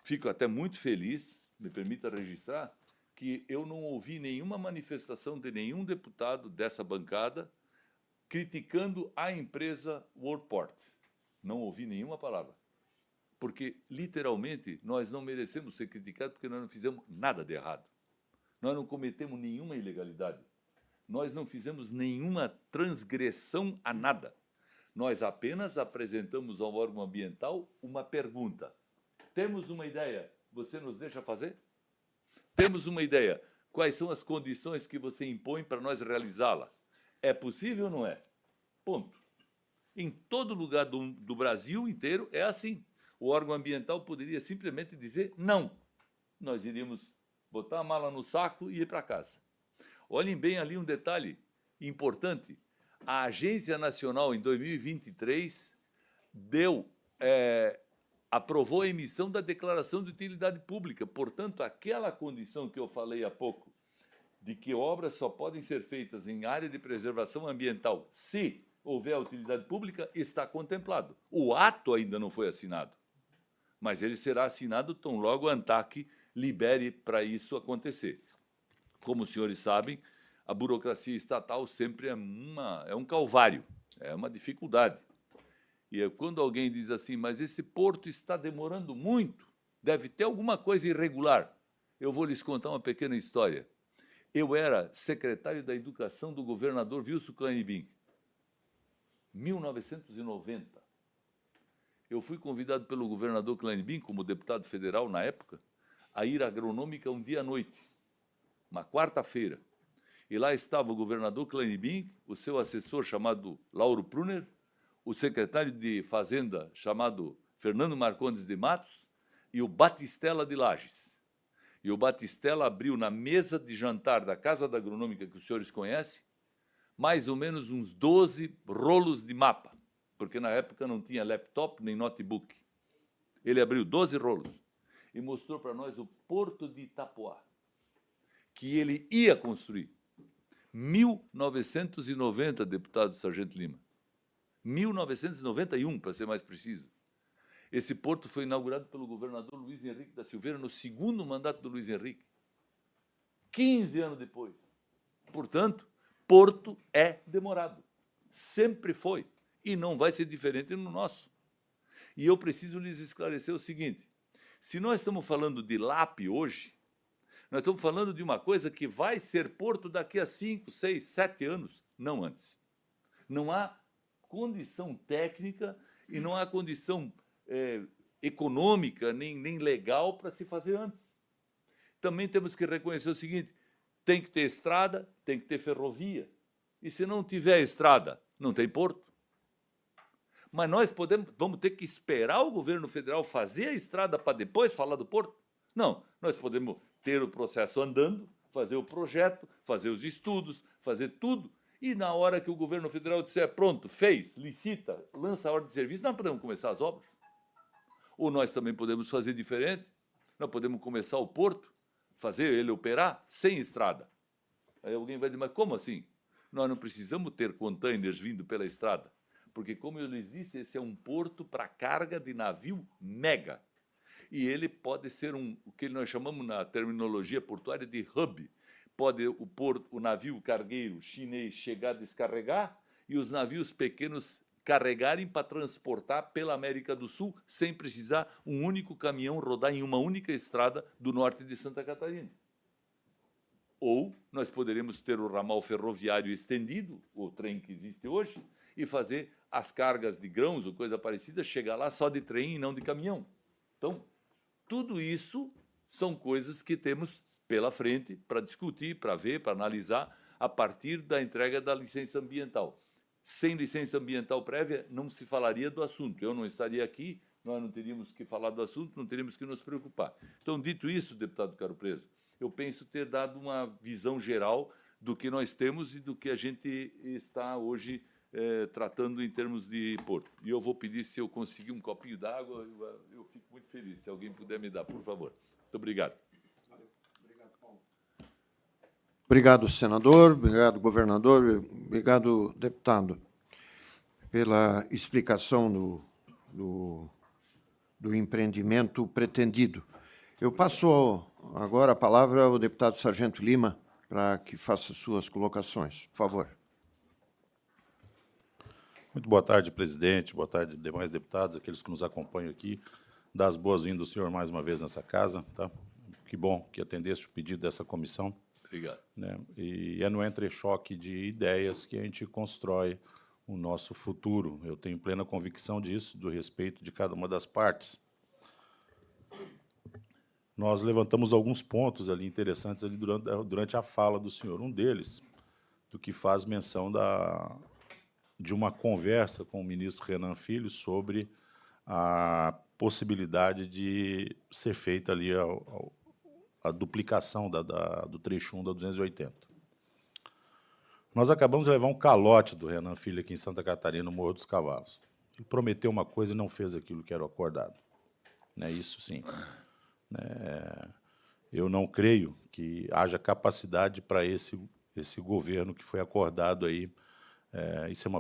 B: fico até muito feliz, me permita registrar, que eu não ouvi nenhuma manifestação de nenhum deputado dessa bancada criticando a empresa Worldport. Não ouvi nenhuma palavra. Porque, literalmente, nós não merecemos ser criticados porque nós não fizemos nada de errado. Nós não cometemos nenhuma ilegalidade. Nós não fizemos nenhuma transgressão a nada. Nós apenas apresentamos ao órgão ambiental uma pergunta. Temos uma ideia, você nos deixa fazer? Temos uma ideia, quais são as condições que você impõe para nós realizá-la? É possível ou não é? Ponto. Em todo lugar do Brasil inteiro é assim. O órgão ambiental poderia simplesmente dizer não. Nós iríamos botar a mala no saco e ir para casa. Olhem bem ali um detalhe importante. A Agência Nacional, em 2023, aprovou a emissão da Declaração de Utilidade Pública. Portanto, aquela condição que eu falei há pouco, de que obras só podem ser feitas em área de preservação ambiental se houver utilidade pública, está contemplado. O ato ainda não foi assinado, mas ele será assinado tão logo a ANTAC libere para isso acontecer. Como os senhores sabem, a burocracia estatal sempre é um calvário, é uma dificuldade. E quando alguém diz assim, mas esse porto está demorando muito, deve ter alguma coisa irregular, eu vou lhes contar uma pequena história. Eu era secretário da Educação do governador Wilson Kleinbin, 1990. Eu fui convidado pelo governador Kleinbin, como deputado federal na época, a ir à agronômica um dia à noite, uma quarta-feira. E lá estava o governador Kleinbin, o seu assessor chamado Lauro Pruner, o secretário de Fazenda chamado Fernando Marcondes de Matos e o Batistella de Lages. E o Batistella abriu na mesa de jantar da Casa da Agronômica, que os senhores conhecem, mais ou menos uns 12 rolos de mapa, porque na época não tinha laptop nem notebook. Ele abriu 12 rolos e mostrou para nós o Porto de Itapoá, que ele ia construir. 1990, deputado Sargento Lima. 1991, para ser mais preciso. Esse porto foi inaugurado pelo governador Luiz Henrique da Silveira no segundo mandato do Luiz Henrique, 15 anos depois. Portanto, porto é demorado. Sempre foi. E não vai ser diferente no nosso. E eu preciso lhes esclarecer o seguinte, se nós estamos falando de LAP hoje, nós estamos falando de uma coisa que vai ser porto daqui a 5, 6, 7 anos, não antes. Não há condição técnica e não há condição econômica nem legal para se fazer antes. Também temos que reconhecer o seguinte, tem que ter estrada, tem que ter ferrovia. E se não tiver estrada, não tem porto. Mas nós vamos ter que esperar o governo federal fazer a estrada para depois falar do porto? Não, nós podemos ter o processo andando, fazer o projeto, fazer os estudos, fazer tudo, e na hora que o governo federal disser pronto, fez, licita, lança a ordem de serviço, nós podemos começar as obras. Ou nós também podemos fazer diferente, nós podemos começar o porto, fazer ele operar sem estrada. Aí alguém vai dizer, mas como assim? Nós não precisamos ter containers vindo pela estrada, porque, como eu lhes disse, esse é um porto para carga de navio mega. E ele pode ser o que nós chamamos na terminologia portuária de hub. Pode o navio cargueiro chinês chegar a descarregar e os navios pequenos carregarem para transportar pela América do Sul sem precisar um único caminhão rodar em uma única estrada do norte de Santa Catarina. Ou nós poderemos ter o ramal ferroviário estendido, o trem que existe hoje, e fazer as cargas de grãos ou coisa parecida chegar lá só de trem e não de caminhão. Então, tudo isso são coisas que temos pela frente para discutir, para ver, para analisar, a partir da entrega da licença ambiental. Sem licença ambiental prévia, não se falaria do assunto. Eu não estaria aqui, nós não teríamos que falar do assunto, não teríamos que nos preocupar. Então, dito isso, deputado Caro Preso, eu penso ter dado uma visão geral do que nós temos e do que a gente está hoje tratando em termos de porto. E eu vou pedir, se eu conseguir um copinho d'água, eu fico muito feliz. Se alguém puder me dar, por favor. Muito obrigado.
A: Obrigado, Paulo. Obrigado, senador. Obrigado, governador. Obrigado, deputado, pela explicação do empreendimento pretendido. Eu passo agora a palavra ao deputado Sargento Lima para que faça suas colocações. Por favor.
C: Muito boa tarde, presidente. Boa tarde, demais deputados, aqueles que nos acompanham aqui. Dar as boas-vindas ao senhor mais uma vez nessa casa. Tá? Que bom que atendeste o pedido dessa comissão.
B: Obrigado.
C: Né? E é no entrechoque de ideias que a gente constrói o nosso futuro. Eu tenho plena convicção disso, do respeito de cada uma das partes. Nós levantamos alguns pontos ali interessantes ali durante a fala do senhor. Um deles, do que faz menção de uma conversa com o ministro Renan Filho sobre a possibilidade de ser feita ali a duplicação do trecho 1 da 280. Nós acabamos de levar um calote do Renan Filho aqui em Santa Catarina, no Morro dos Cavalos. Ele prometeu uma coisa e não fez aquilo que era acordado. Isso sim. Eu não creio que haja capacidade para esse governo que foi acordado aí. Isso é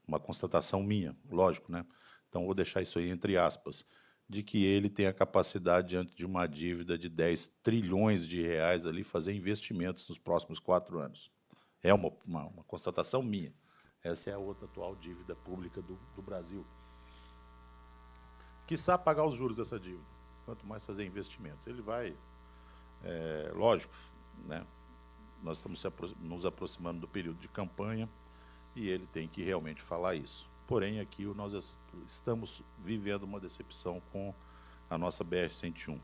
C: uma constatação minha, lógico, né? Então, vou deixar isso aí entre aspas, de que ele tem a capacidade, diante de uma dívida de 10 trilhões de reais, ali, fazer investimentos nos próximos 4 anos. É uma constatação minha. Essa é a outra atual dívida pública do Brasil. Quiçá pagar os juros dessa dívida, quanto mais fazer investimentos. Ele vai, lógico, né? Nós estamos nos aproximando do período de campanha e ele tem que realmente falar isso. Porém, aqui nós estamos vivendo uma decepção com a nossa BR-101.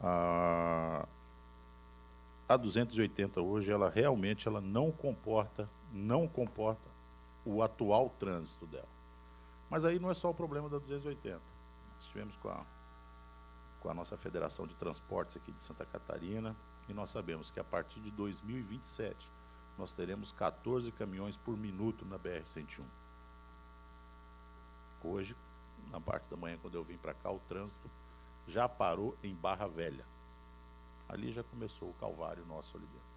C: A 280 hoje, ela realmente não comporta o atual trânsito dela. Mas aí não é só o problema da 280. Nós tivemos com a nossa Federação de Transportes aqui de Santa Catarina, e nós sabemos que a partir de 2027 nós teremos 14 caminhões por minuto na BR-101. Hoje, na parte da manhã, quando eu vim para cá, o trânsito já parou em Barra Velha. Ali já começou o calvário nosso ali dentro.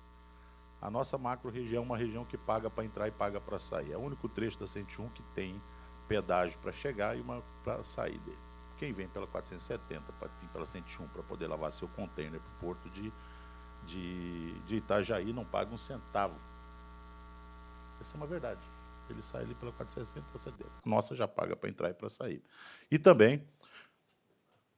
C: A nossa macro-região é uma região que paga para entrar e paga para sair. É o único trecho da 101 que tem pedágio para chegar e uma para sair dele. Quem vem pela 470 para vir pela 101 para poder lavar seu container para o porto de Itajaí não paga um centavo. Essa é uma verdade. Ele sai ali pela 470. A nossa já paga para entrar e para sair. E também,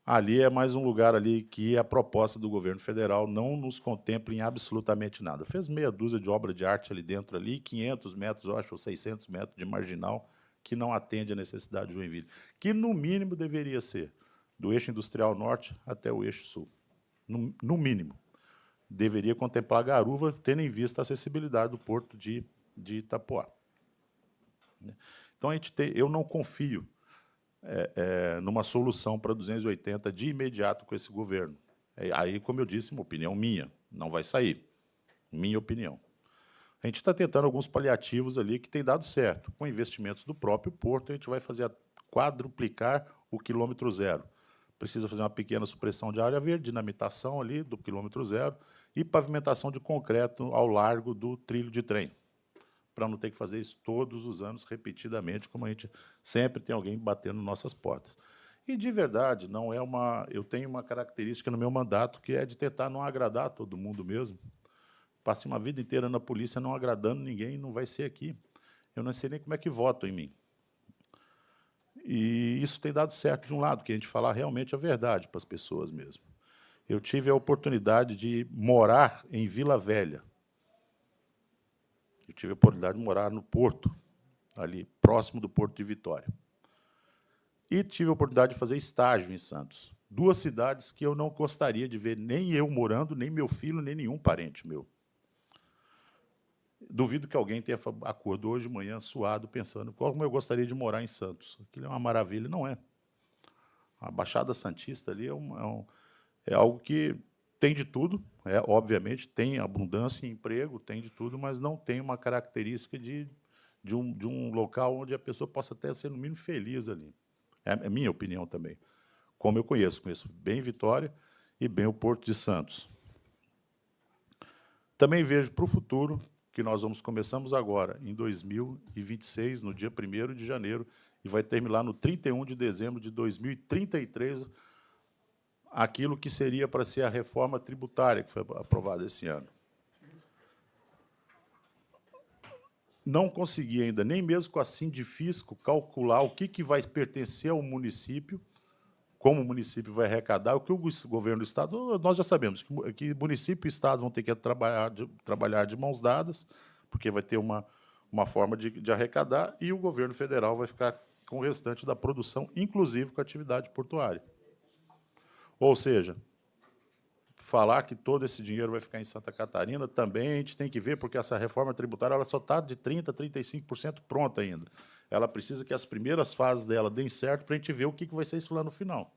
C: ali é mais um lugar ali que a proposta do governo federal não nos contempla em absolutamente nada. Fez meia dúzia de obra de arte ali dentro, 500 metros, eu acho, ou 600 metros de marginal, que não atende a necessidade de Joinville, que no mínimo deveria ser do eixo industrial norte até o eixo sul. No mínimo. Deveria contemplar Garuva, tendo em vista a acessibilidade do porto de Itapoá. Então, eu não confio numa solução para 280 de imediato com esse governo. Aí, como eu disse, uma opinião minha, não vai sair. Minha opinião. A gente está tentando alguns paliativos ali que tem dado certo. Com investimentos do próprio porto, a gente vai fazer quadruplicar o quilômetro zero. Precisa fazer uma pequena supressão de área verde, dinamitação ali do quilômetro zero e pavimentação de concreto ao largo do trilho de trem, para não ter que fazer isso todos os anos, repetidamente, como a gente sempre tem alguém batendo nossas portas. E, de verdade, não é uma... Eu tenho uma característica no meu mandato que é de tentar não agradar todo mundo mesmo. Passei uma vida inteira na polícia não agradando ninguém, não vai ser aqui. Eu não sei nem como é que votam em mim. E isso tem dado certo de um lado, que a gente falar realmente a verdade para as pessoas mesmo. Eu tive a oportunidade de morar em Vila Velha. Eu tive a oportunidade de morar no Porto, ali próximo do Porto de Vitória. E tive a oportunidade de fazer estágio em Santos. 2 cidades que eu não gostaria de ver nem eu morando, nem meu filho, nem nenhum parente meu. Duvido que alguém tenha acordado hoje de manhã suado, pensando como eu gostaria de morar em Santos. Aquilo é uma maravilha. Não é. A Baixada Santista ali é algo que tem de tudo, obviamente, tem abundância em emprego, tem de tudo, mas não tem uma característica de um local onde a pessoa possa até ser, no mínimo, feliz ali. É minha opinião também. Como eu conheço bem Vitória e bem o Porto de Santos. Também vejo para o futuro que nós começamos agora, em 2026, no dia 1º de janeiro, e vai terminar no 31 de dezembro de 2033, aquilo que seria para ser a reforma tributária, que foi aprovada esse ano. Não consegui ainda, nem mesmo com a Sindifisco, calcular o que vai pertencer ao município, como o município vai arrecadar, o que o governo do Estado... Nós já sabemos que município e Estado vão ter que trabalhar de mãos dadas, porque vai ter uma forma de arrecadar, e o governo federal vai ficar com o restante da produção, inclusive com a atividade portuária. Ou seja, falar que todo esse dinheiro vai ficar em Santa Catarina, também a gente tem que ver, porque essa reforma tributária ela só está de 30% a 35% pronta ainda. Ela precisa que as primeiras fases dela deem certo para a gente ver o que vai ser isso lá no final.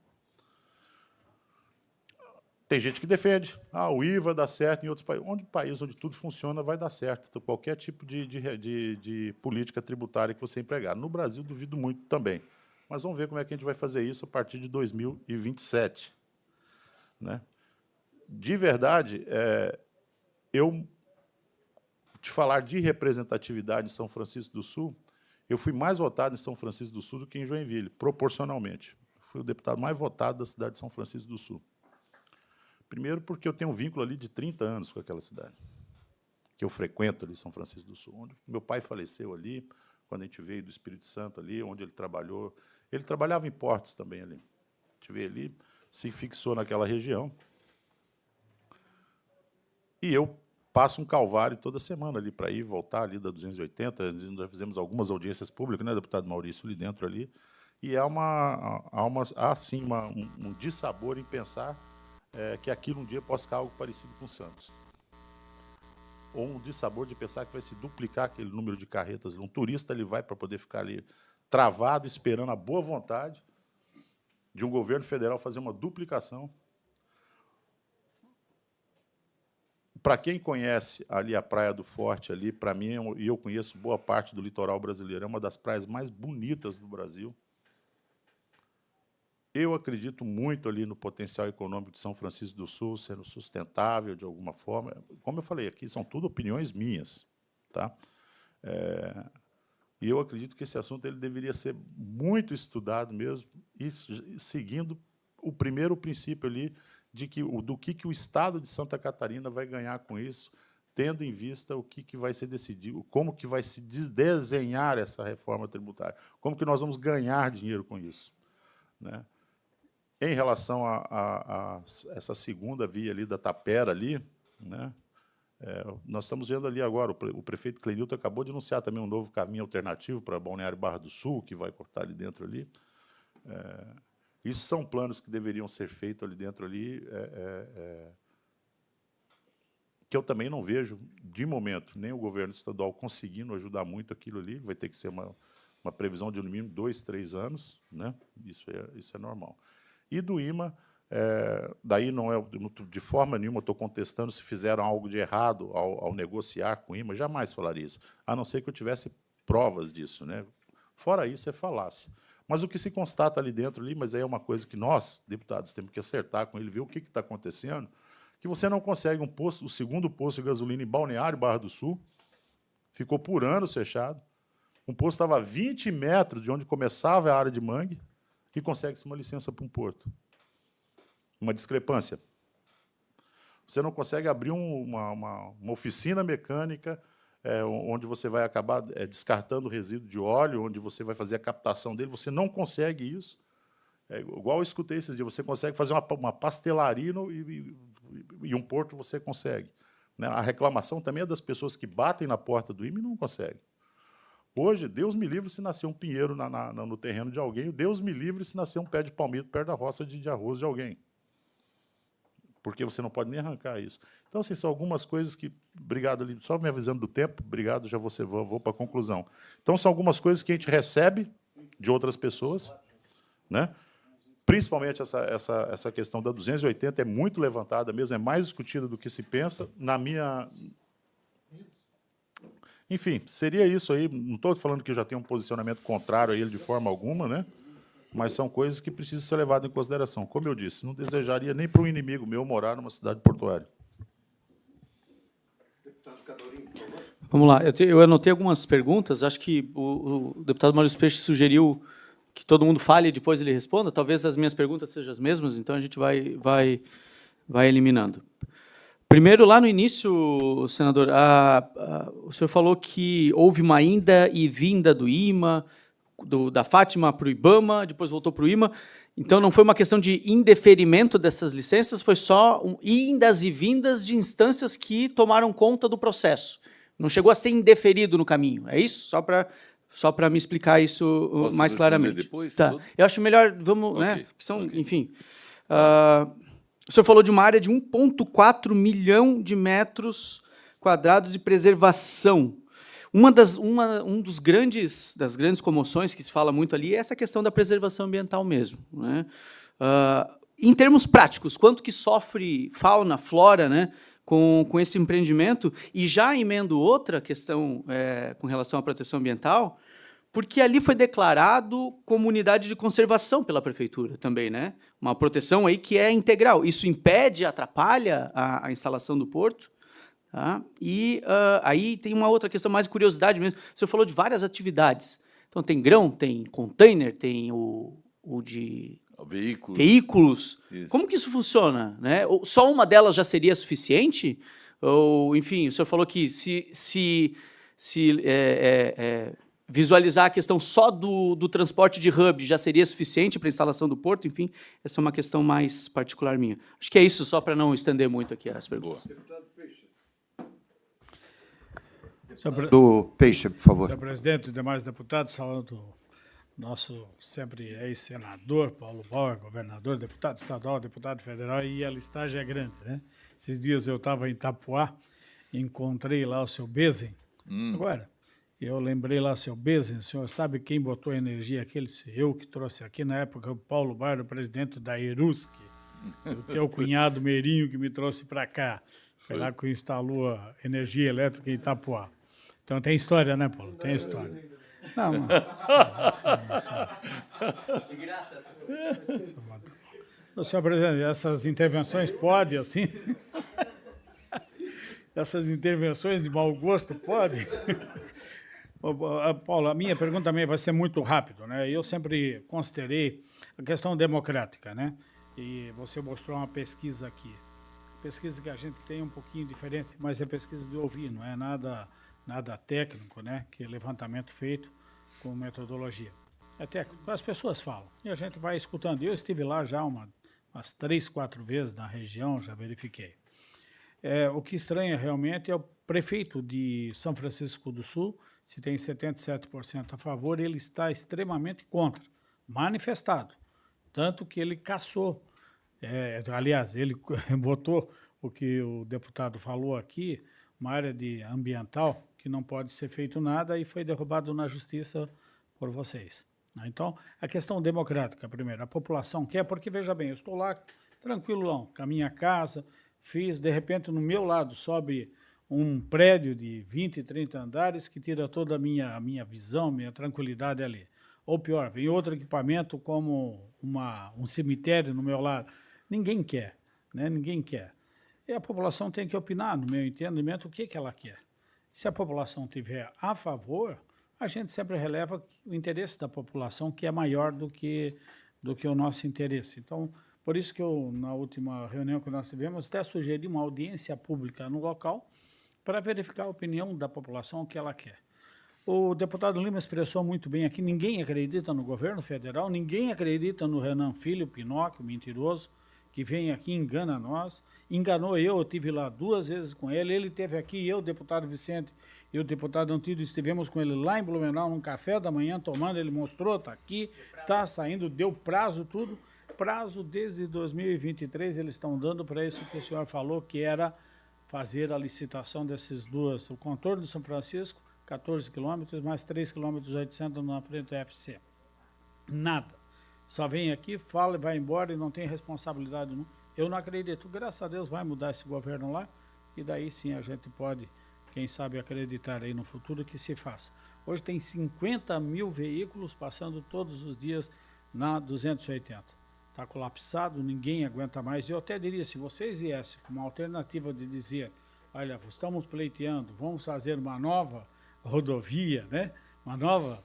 C: Tem gente que defende, o IVA dá certo em outros países. Onde tudo funciona, vai dar certo. Então, qualquer tipo de política tributária que você empregar. No Brasil, duvido muito também. Mas vamos ver como é que a gente vai fazer isso a partir de 2027. Né? De verdade, eu te falar de representatividade em São Francisco do Sul, eu fui mais votado em São Francisco do Sul do que em Joinville, proporcionalmente. Fui o deputado mais votado da cidade de São Francisco do Sul. Primeiro, porque eu tenho um vínculo ali de 30 anos com aquela cidade, que eu frequento ali, São Francisco do Sul, onde meu pai faleceu ali, quando a gente veio do Espírito Santo ali, onde ele trabalhou. Ele trabalhava em portos também ali. A gente veio ali, se fixou naquela região. E eu passo um calvário toda semana ali para ir e voltar ali da 280. Nós já fizemos algumas audiências públicas, né, deputado Maurício, ali dentro ali. E há sim um dissabor em pensar que aquilo um dia possa ficar algo parecido com Santos. Ou um dissabor de pensar que vai se duplicar aquele número de carretas. Um turista ele vai para poder ficar ali travado, esperando a boa vontade de um governo federal fazer uma duplicação. Para quem conhece ali a Praia do Forte, ali, para mim, e eu conheço boa parte do litoral brasileiro, é uma das praias mais bonitas do Brasil. Eu acredito muito ali no potencial econômico de São Francisco do Sul, sendo sustentável de alguma forma. Como eu falei, aqui são tudo opiniões minhas. Tá? E eu acredito que esse assunto ele deveria ser muito estudado mesmo, e seguindo o primeiro princípio ali, do que o Estado de Santa Catarina vai ganhar com isso, tendo em vista o que vai ser decidido, como que vai se desenhar essa reforma tributária, como que nós vamos ganhar dinheiro com isso. Né? Em relação a essa segunda via ali da Tapera, ali, né? Nós estamos vendo ali agora, o prefeito Clenilton acabou de anunciar também um novo caminho alternativo para Balneário Barra do Sul, que vai cortar ali dentro ali. Isso são planos que deveriam ser feitos ali dentro ali, que eu também não vejo, de momento, nem o governo estadual conseguindo ajudar muito aquilo ali. Vai ter que ser uma previsão de no mínimo 2, 3 anos, né? Isso é normal. E do IMA, daí não é de forma nenhuma estou contestando se fizeram algo de errado ao negociar com o IMA, jamais falaria isso, a não ser que eu tivesse provas disso, né? Fora isso, é falácia. Mas o que se constata ali dentro, mas aí é uma coisa que nós, deputados, temos que acertar com ele, ver o que está acontecendo, que você não consegue o segundo posto de gasolina em Balneário, Barra do Sul, ficou por anos fechado, um posto estava a 20 metros de onde começava a área de mangue e consegue-se uma licença para um porto. Uma discrepância. Você não consegue abrir uma oficina mecânica onde você vai acabar descartando resíduo de óleo, onde você vai fazer a captação dele, você não consegue isso. Igual eu escutei esses dias, você consegue fazer uma pastelaria e um porto você consegue. Né? A reclamação também é das pessoas que batem na porta do IME e não conseguem. Hoje, Deus me livre se nascer um pinheiro no terreno de alguém, Deus me livre se nascer um pé de palmito perto da roça de arroz de alguém. Porque você não pode nem arrancar isso. Então, assim, são algumas coisas que... Obrigado, ali, só me avisando do tempo, obrigado, já vou para a conclusão. Então, são algumas coisas que a gente recebe de outras pessoas, né? Principalmente essa questão da 280 é muito levantada mesmo, é mais discutida do que se pensa. Na minha... Enfim, seria isso aí. Não estou falando que eu já tenho um posicionamento contrário a ele de forma alguma, né? Mas são coisas que precisam ser levadas em consideração. Como eu disse, não desejaria nem para um inimigo meu morar numa cidade portuária.
D: Vamos lá. Eu anotei algumas perguntas. Acho que o deputado Maurício Peixe sugeriu que todo mundo fale e depois ele responda. Talvez as minhas perguntas sejam as mesmas, então a gente vai eliminando. Primeiro, lá no início, senador, o senhor falou que houve uma ida e vinda do IMA, da Fátima para o IBAMA, depois voltou para o IMA. Então, não foi uma questão de indeferimento dessas licenças, foi só indas e vindas de instâncias que tomaram conta do processo. Não chegou a ser indeferido no caminho, é isso? Só para me explicar isso
B: Posso
D: mais claramente.
B: Depois,
D: tá.
B: tudo?
D: Eu acho melhor, vamos,
B: Okay.
D: né? Que são,
B: Okay.
D: enfim. O senhor falou de uma área de 1,4 milhão de metros quadrados de preservação. Das grandes comoções que se fala muito ali é essa questão da preservação ambiental mesmo, né? Em termos práticos, quanto que sofre fauna, flora, né, com esse empreendimento? E já emendo outra questão com relação à proteção ambiental, porque ali foi declarado como unidade de conservação pela prefeitura também, né? Uma proteção aí que é integral. Isso impede, atrapalha a instalação do porto? Tá? E aí tem uma outra questão, mais curiosidade mesmo. O senhor falou de várias atividades. Então, tem grão, tem container, tem o de veículos.
B: Isso.
D: Como que isso funciona? Né? Só uma delas já seria suficiente? Ou, enfim, o senhor falou que se visualizar a questão só do transporte de hub já seria suficiente para a instalação do porto? Enfim, essa é uma questão mais particular minha. Acho que é isso, só para não estender muito aqui as perguntas.
B: Boa.
A: Do Peixe, por favor.
E: Senhor presidente e demais deputados, saúdo nosso sempre ex-senador Paulo Bauer, governador, deputado estadual, deputado federal, e a listagem é grande, né? Esses dias eu estava em Itapuá, encontrei lá o seu Bezen. Agora, eu lembrei lá, seu Bezen, o senhor sabe quem botou energia aqui? Ele disse, eu que trouxe aqui na época o Paulo Bauer, o presidente da Erusk, o teu cunhado Meirinho que me trouxe para cá. Foi lá que instalou a energia elétrica em Itapuá. Então tem história, né, Paulo? Tem história. Não, mano.
D: De graça.
E: Senhor presidente, essas intervenções podem, assim? Essas intervenções de mau gosto podem? Paulo, a minha pergunta também vai ser muito rápido, né? Eu sempre considerei a questão democrática, né? E você mostrou uma pesquisa aqui. Pesquisa que a gente tem um pouquinho diferente, mas é pesquisa de ouvir, não é nada técnico, né? Que é levantamento feito com metodologia. É técnico, as pessoas falam, e a gente vai escutando. Eu estive lá já umas 3, 4 vezes na região, já verifiquei. O que estranha realmente é o prefeito de São Francisco do Sul, se tem 77% a favor, ele está extremamente contra, manifestado, tanto que ele cassou. Aliás, ele botou o que o deputado falou aqui, uma área ambiental que não pode ser feito nada, e foi derrubado na justiça por vocês. Então, a questão democrática, primeiro, a população quer, porque, veja bem, eu estou lá tranquilão, com a minha casa, de repente, no meu lado, sobe um prédio de 20, 30 andares que tira toda a minha visão, minha tranquilidade ali. Ou pior, vem outro equipamento como um cemitério no meu lado. Ninguém quer, né? Ninguém quer. E a população tem que opinar, no meu entendimento, o que ela quer. Se a população tiver a favor, a gente sempre releva o interesse da população, que é maior do que o nosso interesse. Então, por isso que eu, na última reunião que nós tivemos, até sugeri uma audiência pública no local para verificar a opinião da população, o que ela quer. O deputado Lima expressou muito bem aqui, ninguém acredita no governo federal, ninguém acredita no Renan Filho, Pinóquio, mentiroso, que vem aqui e engana nós. Enganou eu estive lá 2 vezes com ele, ele esteve aqui, eu, o deputado Vicente e o deputado Antídio, estivemos com ele lá em Blumenau, num café da manhã, tomando, ele mostrou, está aqui, está saindo, deu prazo, tudo. Prazo desde 2023 eles estão dando para isso que o senhor falou, que era fazer a licitação desses duas, o contorno de São Francisco, 14 quilômetros, mais 3 quilômetros 800 na frente do UFC. Nada. Só vem aqui, fala e vai embora e não tem responsabilidade nenhuma. Eu não acredito. Graças a Deus vai mudar esse governo lá e daí sim a gente pode, quem sabe, acreditar aí no futuro que se faça. Hoje tem 50 mil veículos passando todos os dias na 280. Está colapsado, ninguém aguenta mais. Eu até diria, se vocês viessem com uma alternativa de dizer, olha, estamos pleiteando, vamos fazer uma nova rodovia, né? Uma nova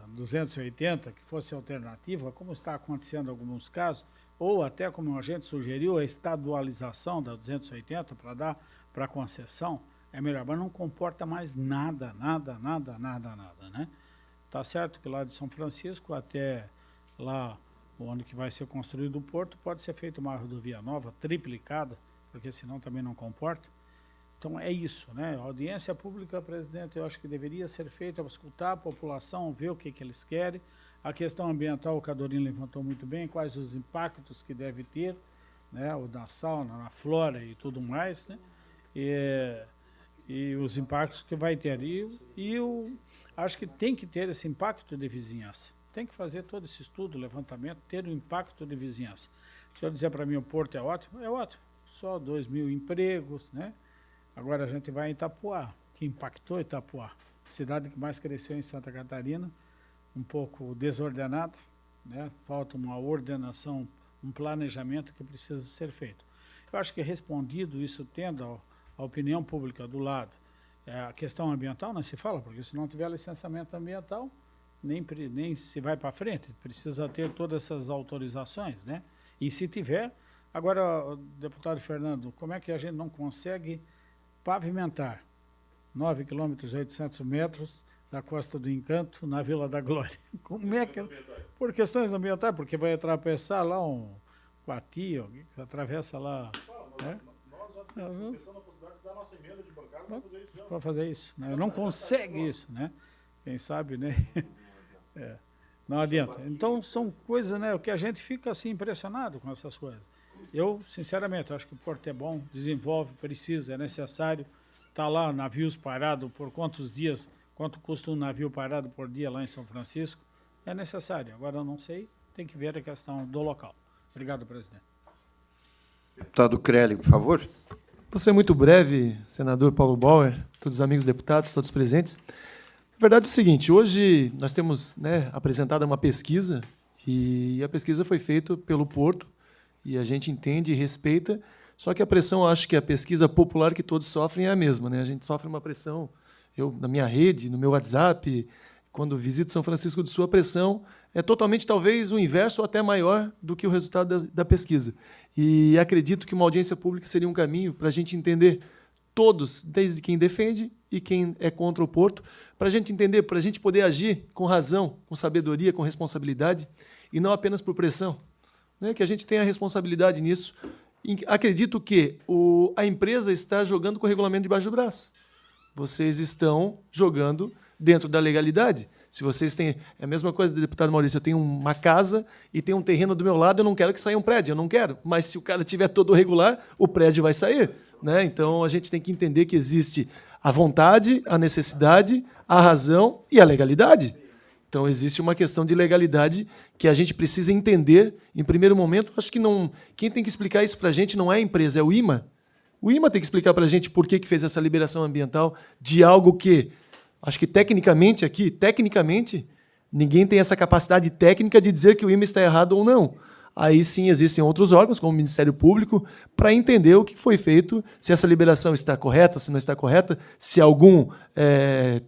E: 280, que fosse alternativa, como está acontecendo em alguns casos, ou até como a gente sugeriu, a estadualização da 280 para dar para concessão, é melhor, mas não comporta mais nada, né? Tá certo que lá de São Francisco até lá onde que vai ser construído o porto, pode ser feita uma rodovia nova, triplicada, porque senão também não comporta. Então é isso, né? A audiência pública, presidente, eu acho que deveria ser feita para escutar a população, ver o que eles querem. A questão ambiental, o Cadorinho levantou muito bem, quais os impactos que deve ter, né? O na sauna, na flora e tudo mais, né? E os impactos que vai ter. Acho que tem que ter esse impacto de vizinhança. Tem que fazer todo esse estudo, levantamento, ter um impacto de vizinhança. Se o senhor dizer para mim o porto é ótimo, só 2.000 empregos, né? Agora a gente vai em Itapuá, que impactou Itapuá, cidade que mais cresceu em Santa Catarina, um pouco desordenada, né? Falta uma ordenação, um planejamento que precisa ser feito. Eu acho que respondido isso, tendo a opinião pública do lado, a questão ambiental não se fala, porque se não tiver licenciamento ambiental, nem se vai para frente, precisa ter todas essas autorizações, né? E se tiver, agora, deputado Fernando, como é que a gente não consegue pavimentar 9 quilômetros e 800 metros da Costa do Encanto na Vila da Glória? Como é que... Por questões ambientais, porque vai atravessar lá um Coati, que atravessa lá... Né?
C: Nós pensando na possibilidade de dar nossa emenda de bancada
E: para fazer isso. Né? Não consegue isso, né? Quem sabe, né? Não adianta. Então, são coisas, né, que a gente fica assim impressionado com essas coisas. Eu, sinceramente, acho que o porto é bom, desenvolve, precisa, é necessário. Está lá navios parados por quantos dias, quanto custa um navio parado por dia lá em São Francisco. É necessário. Agora, eu não sei, tem que ver a questão do local. Obrigado, presidente.
A: Deputado Crelli, por favor.
F: Vou ser muito breve, senador Paulo Bauer, todos os amigos deputados, todos presentes. Na verdade é o seguinte, hoje nós temos, né, apresentado uma pesquisa, e a pesquisa foi feita pelo Porto, e a gente entende e respeita, só que a pressão, acho que a pesquisa popular que todos sofrem é a mesma, né? A gente sofre uma pressão, eu na minha rede, no meu WhatsApp, quando visito São Francisco do Sul, a pressão é totalmente, talvez, o inverso ou até maior do que o resultado da pesquisa. E acredito que uma audiência pública seria um caminho para a gente entender todos, desde quem defende e quem é contra o Porto, para a gente entender, para a gente poder agir com razão, com sabedoria, com responsabilidade, e não apenas por pressão, né? Que a gente tenha responsabilidade nisso. Acredito que a empresa está jogando com o regulamento debaixo do braço. Vocês estão jogando dentro da legalidade. Se vocês têm... É a mesma coisa do deputado Maurício, eu tenho uma casa e tem um terreno do meu lado, eu não quero que saia um prédio, eu não quero. Mas se o cara tiver todo regular, o prédio vai sair, né? Então, a gente tem que entender que existe a vontade, a necessidade, a razão e a legalidade. Então, existe uma questão de legalidade que a gente precisa entender. Em primeiro momento, acho que não. Quem tem que explicar isso para a gente não é a empresa, é o IMA. O IMA tem que explicar para a gente por que fez essa liberação ambiental de algo que, acho que tecnicamente, ninguém tem essa capacidade técnica de dizer que o IMA está errado ou não. Aí sim existem outros órgãos, como o Ministério Público, para entender o que foi feito, se essa liberação está correta, se não está correta, se algum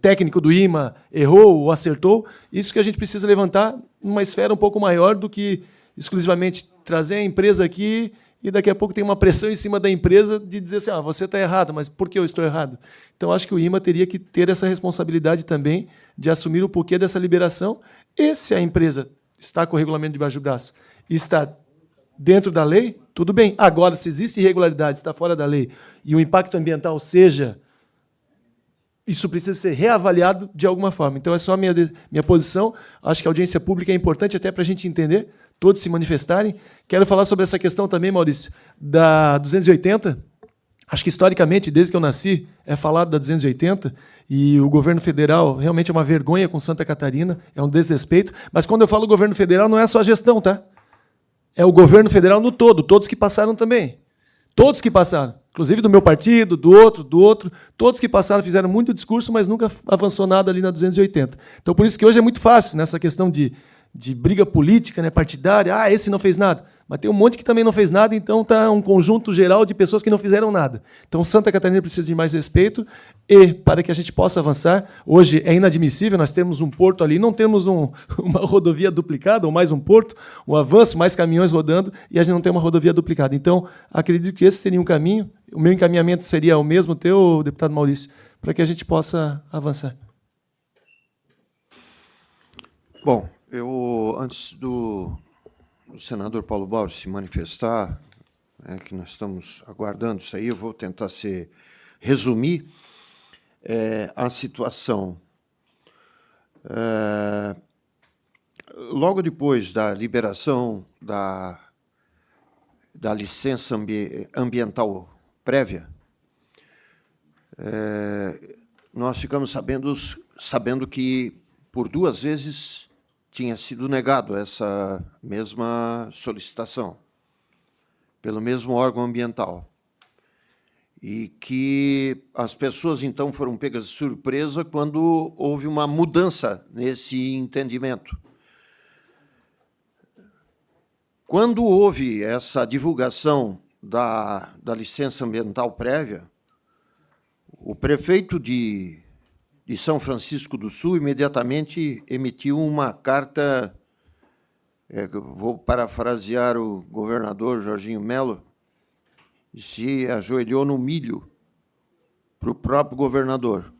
F: técnico do IMA errou ou acertou. Isso que a gente precisa levantar numa esfera um pouco maior do que exclusivamente trazer a empresa aqui e daqui a pouco tem uma pressão em cima da empresa de dizer assim, você está errado, mas por que eu estou errado? Então, acho que o IMA teria que ter essa responsabilidade também de assumir o porquê dessa liberação e se a empresa está com o regulamento debaixo do braço está dentro da lei, tudo bem. Agora, se existe irregularidade, está fora da lei, e o impacto ambiental seja... Isso precisa ser reavaliado de alguma forma. Então, é só a minha posição. Acho que a audiência pública é importante até para a gente entender, todos se manifestarem. Quero falar sobre essa questão também, Maurício, da 280. Acho que, historicamente, desde que eu nasci, é falado da 280, e o governo federal realmente é uma vergonha com Santa Catarina, é um desrespeito. Mas, quando eu falo governo federal, não é só a gestão, tá? É o governo federal no todo, todos que passaram também. Todos que passaram. Inclusive do meu partido, do outro. Todos que passaram fizeram muito discurso, mas nunca avançou nada ali na 280. Então, por isso que hoje é muito fácil, nessa questão de briga política, né, partidária. Esse não fez nada. Mas tem um monte que também não fez nada, então está um conjunto geral de pessoas que não fizeram nada. Então, Santa Catarina precisa de mais respeito e, para que a gente possa avançar, hoje é inadmissível, nós temos um porto ali, não temos uma rodovia duplicada, ou mais um porto, um avanço, mais caminhões rodando, e a gente não tem uma rodovia duplicada. Então, acredito que esse seria um caminho. O meu encaminhamento seria o mesmo teu, deputado Maurício, para que a gente possa avançar.
A: Bom, antes do senador Paulo Bauer se manifestar, que nós estamos aguardando isso aí, eu vou tentar resumir a situação. Logo depois da liberação da licença ambiental prévia, nós ficamos sabendo que, por 2 vezes, tinha sido negado essa mesma solicitação pelo mesmo órgão ambiental. E que as pessoas, então, foram pegas de surpresa quando houve uma mudança nesse entendimento. Quando houve essa divulgação da licença ambiental prévia, o prefeito de São Francisco do Sul imediatamente emitiu uma carta, vou parafrasear o governador Jorginho Melo, se ajoelhou no milho para o próprio governador.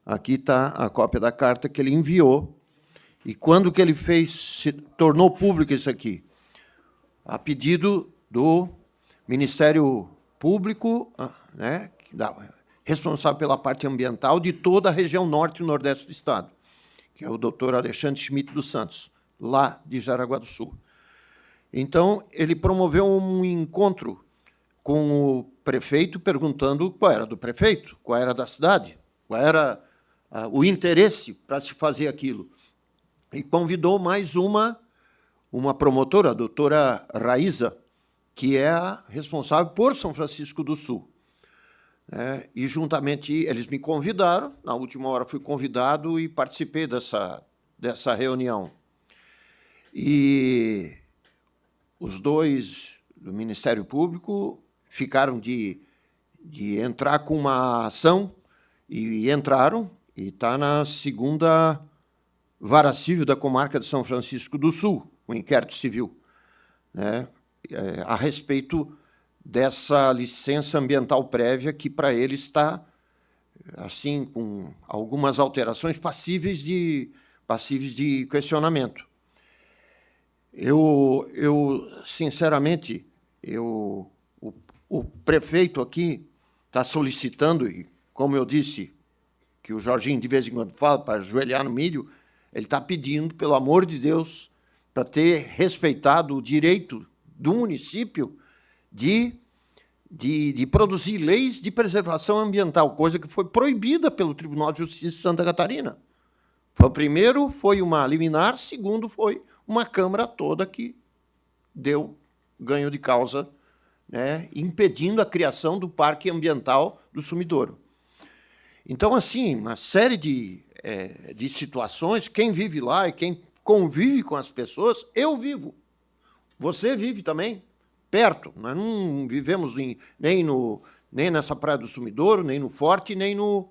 A: Aqui está a cópia da carta que ele enviou. E quando que ele tornou público isso aqui? A pedido do Ministério Público, responsável pela parte ambiental de toda a região norte e nordeste do Estado, que é o doutor Alexandre Schmidt dos Santos, lá de Jaraguá do Sul. Então, ele promoveu um encontro com o prefeito, perguntando qual era do prefeito, qual era da cidade, qual era o interesse para se fazer aquilo. E convidou mais uma promotora, a doutora Raíza, que é a responsável por São Francisco do Sul. E, juntamente, eles me convidaram, na última hora fui convidado e participei dessa reunião. E os dois do Ministério Público ficaram de entrar com uma ação, e entraram, e está na 2ª Vara Civil da Comarca de São Francisco do Sul, o inquérito civil, a respeito dessa licença ambiental prévia, que para ele está, assim, com algumas alterações passíveis de questionamento. Sinceramente, o prefeito aqui está solicitando, e como eu disse, que o Jorginho de vez em quando fala para ajoelhar no milho, ele está pedindo, pelo amor de Deus, para ter respeitado o direito do município de produzir leis de preservação ambiental, coisa que foi proibida pelo Tribunal de Justiça de Santa Catarina. Primeiro foi uma liminar, segundo foi uma Câmara toda que deu ganho de causa, né, impedindo a criação do Parque Ambiental do Sumidouro. Então, assim, uma série de situações, quem vive lá e quem convive com as pessoas, eu vivo. Você vive também, perto. Nós não vivemos nem nessa Praia do Sumidouro, nem no Forte, nem no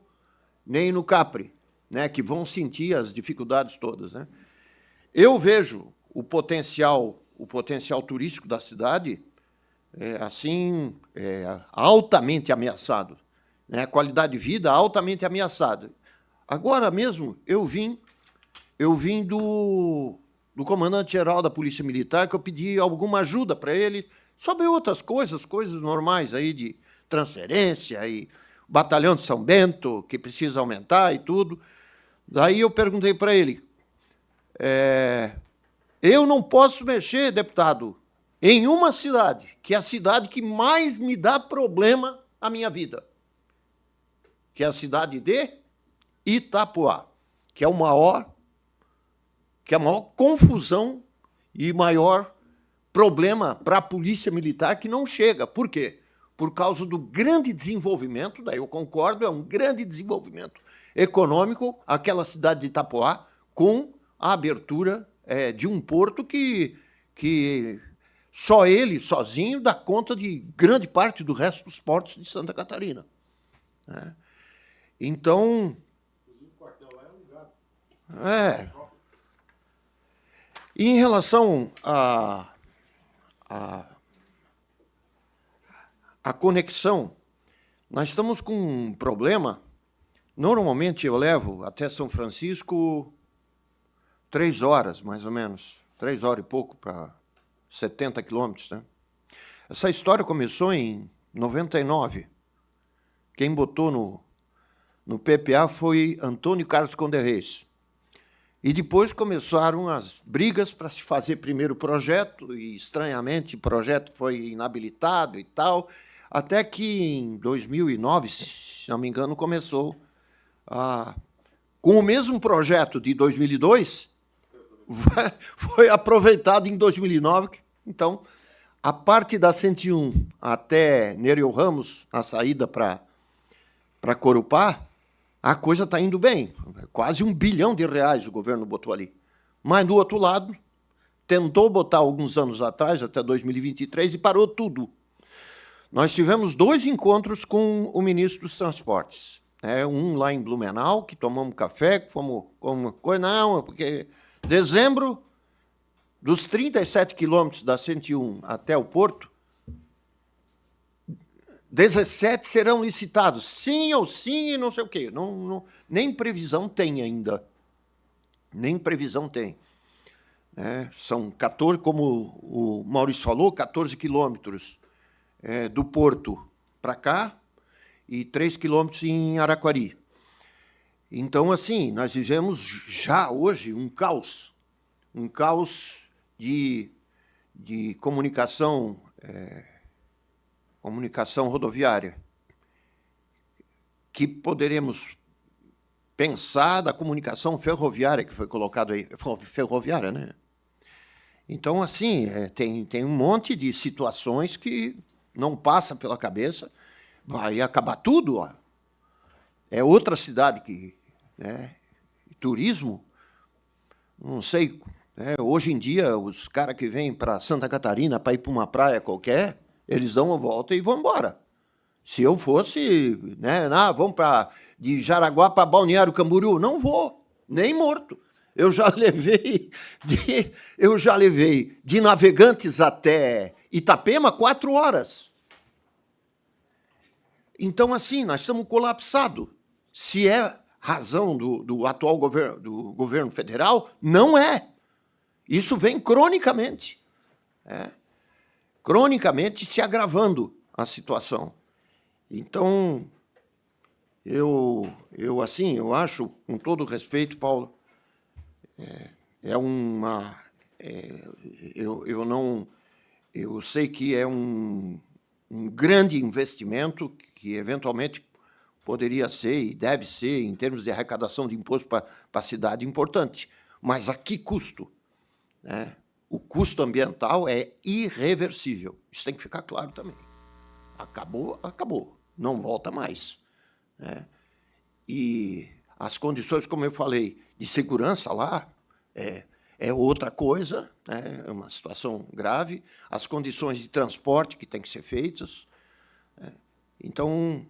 A: Capri, né, que vão sentir as dificuldades todas, né? Eu vejo o potencial turístico da cidade altamente ameaçado, né? A qualidade de vida altamente ameaçada. Agora mesmo eu vim do comandante-geral da Polícia Militar, que eu pedi alguma ajuda para ele sobre outras coisas normais aí de transferência e batalhão de São Bento, que precisa aumentar e tudo. Daí eu perguntei para ele, eu não posso mexer, deputado, em uma cidade, que é a cidade que mais me dá problema na minha vida, que é a cidade de Itapoá, que é a maior confusão e maior problema para a Polícia Militar, que não chega. Por quê? Por causa do grande desenvolvimento, daí eu concordo, é um grande desenvolvimento econômico, aquela cidade de Itapoá, com a abertura de um porto que só ele, sozinho, dá conta de grande parte do resto dos portos de Santa Catarina, né? Então... Em relação à conexão, nós estamos com um problema. Normalmente eu levo até São Francisco 3 horas, mais ou menos. 3 horas e pouco para 70 quilômetros, né? Essa história começou em 99. Quem botou no PPA foi Antônio Carlos Conde Reis. E depois começaram as brigas para se fazer primeiro o projeto, e, estranhamente, o projeto foi inabilitado e tal, até que, em 2009, se não me engano, começou com o mesmo projeto de 2002, foi aproveitado em 2009. Então, a parte da 101 até Nereu Ramos, a saída para Corupá, a coisa está indo bem. Quase R$1 bilhão o governo botou ali. Mas, do outro lado, tentou botar alguns anos atrás, até 2023, e parou tudo. Nós tivemos 2 encontros com o ministro dos Transportes. Um lá em Blumenau, que tomamos café, que fomos com coisa. Não, porque dezembro, dos 37 quilômetros da 101 até o Porto, 17 serão licitados, sim ou sim e não sei o quê. Nem previsão tem ainda. Nem previsão tem. São 14, como o Maurício falou, 14 quilômetros do Porto para cá e 3 quilômetros em Araquari. Então, assim, nós vivemos já hoje um caos de comunicação rodoviária, que poderemos pensar da comunicação ferroviária que foi colocado aí, ferroviária, né? Então, assim, tem um monte de situações que não passa pela cabeça, vai acabar tudo, ó. É outra cidade que, né, turismo, não sei, hoje em dia, os caras que vêm para Santa Catarina para ir para uma praia qualquer, eles dão uma volta e vão embora. Se eu fosse, né, vamos de Jaraguá para Balneário Camboriú, não vou, nem morto. Eu já levei de Navegantes até Itapema 4 horas. Então, assim, nós estamos colapsados. Se é razão do atual governo federal, não é. Isso vem cronicamente. Cronicamente se agravando a situação. Então, eu acho, com todo respeito, Paulo, eu sei que é um grande investimento que, eventualmente, poderia ser e deve ser, em termos de arrecadação de imposto para a cidade, importante. Mas a que custo? Né? O custo ambiental é irreversível. Isso tem que ficar claro também. Acabou, acabou. Não volta mais. Né? E as condições, como eu falei, de segurança lá é outra coisa, né? É uma situação grave. As condições de transporte que têm que ser feitas. Então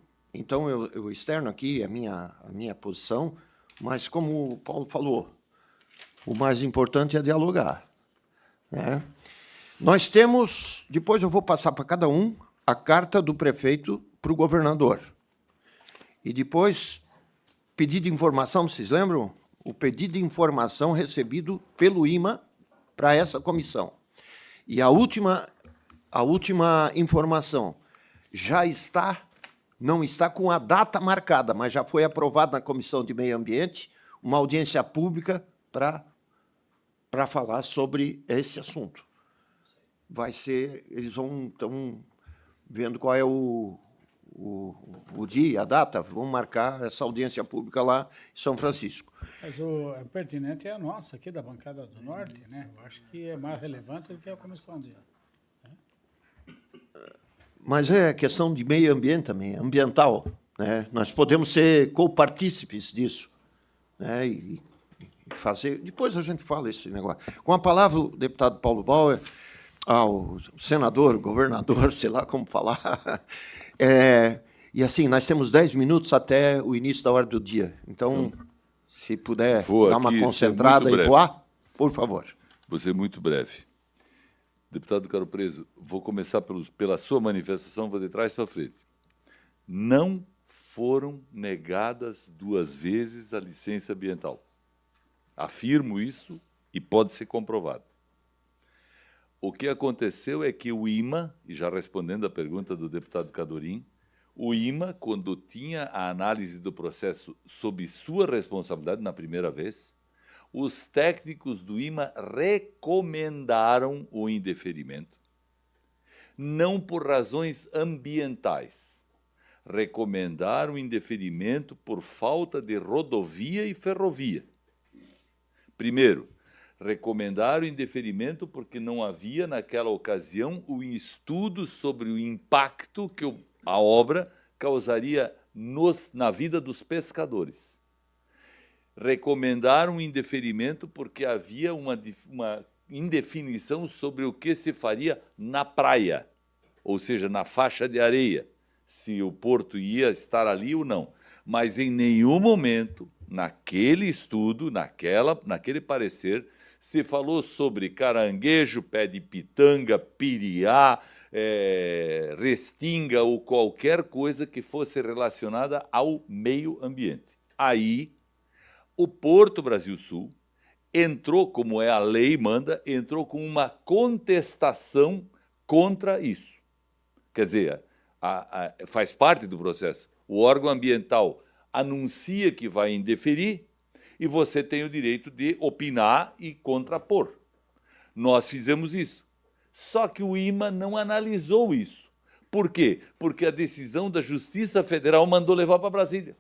A: eu externo aqui a minha posição, mas como o Paulo falou, o mais importante é dialogar. Né? Nós temos, depois eu vou passar para cada um, a carta do prefeito para o governador. E depois, pedido de informação, vocês lembram? O pedido de informação recebido pelo IMA para essa comissão. E a última informação já não está com a data marcada, mas já foi aprovada na Comissão de Meio Ambiente uma audiência pública para falar sobre esse assunto. Eles estão vendo qual é o dia, a data, vão marcar essa audiência pública lá em São Francisco.
E: Mas o pertinente é a nossa, aqui da bancada do Norte, né? Eu acho que é mais relevante do que a comissão de...
A: Mas é questão de meio ambiente também, ambiental. Né? Nós podemos ser copartícipes disso. Né? E fazer... Depois a gente fala esse negócio. Com a palavra, o deputado Paulo Bauer, ao senador, governador, sei lá como falar. E assim, nós temos 10 minutos até o início da hora do dia. Então, se puder dar uma concentrada e voar, por favor.
B: Vou ser muito breve. Deputado Caro Preso, vou começar pela sua manifestação, vou de trás para frente. Não foram negadas 2 vezes a licença ambiental. Afirmo isso e pode ser comprovado. O que aconteceu é que o IMA, e já respondendo à pergunta do deputado Cadorim, o IMA, quando tinha a análise do processo sob sua responsabilidade na primeira vez, os técnicos do IMA recomendaram o indeferimento, não por razões ambientais. Recomendaram o indeferimento por falta de rodovia e ferrovia. Primeiro, recomendaram o indeferimento porque não havia, naquela ocasião, o estudo sobre o impacto que a obra causaria na vida dos pescadores. Recomendaram o indeferimento porque havia uma indefinição sobre o que se faria na praia, ou seja, na faixa de areia, se o porto ia estar ali ou não. Mas em nenhum momento, naquele estudo, naquele parecer, se falou sobre caranguejo, pé de pitanga, piriá, restinga ou qualquer coisa que fosse relacionada ao meio ambiente. Aí, o Porto Brasil Sul entrou, como a lei manda, entrou com uma contestação contra isso. Quer dizer, faz parte do processo. O órgão ambiental anuncia que vai indeferir e você tem o direito de opinar e contrapor. Nós fizemos isso. Só que o IMA não analisou isso. Por quê? Porque a decisão da Justiça Federal mandou levar para Brasília.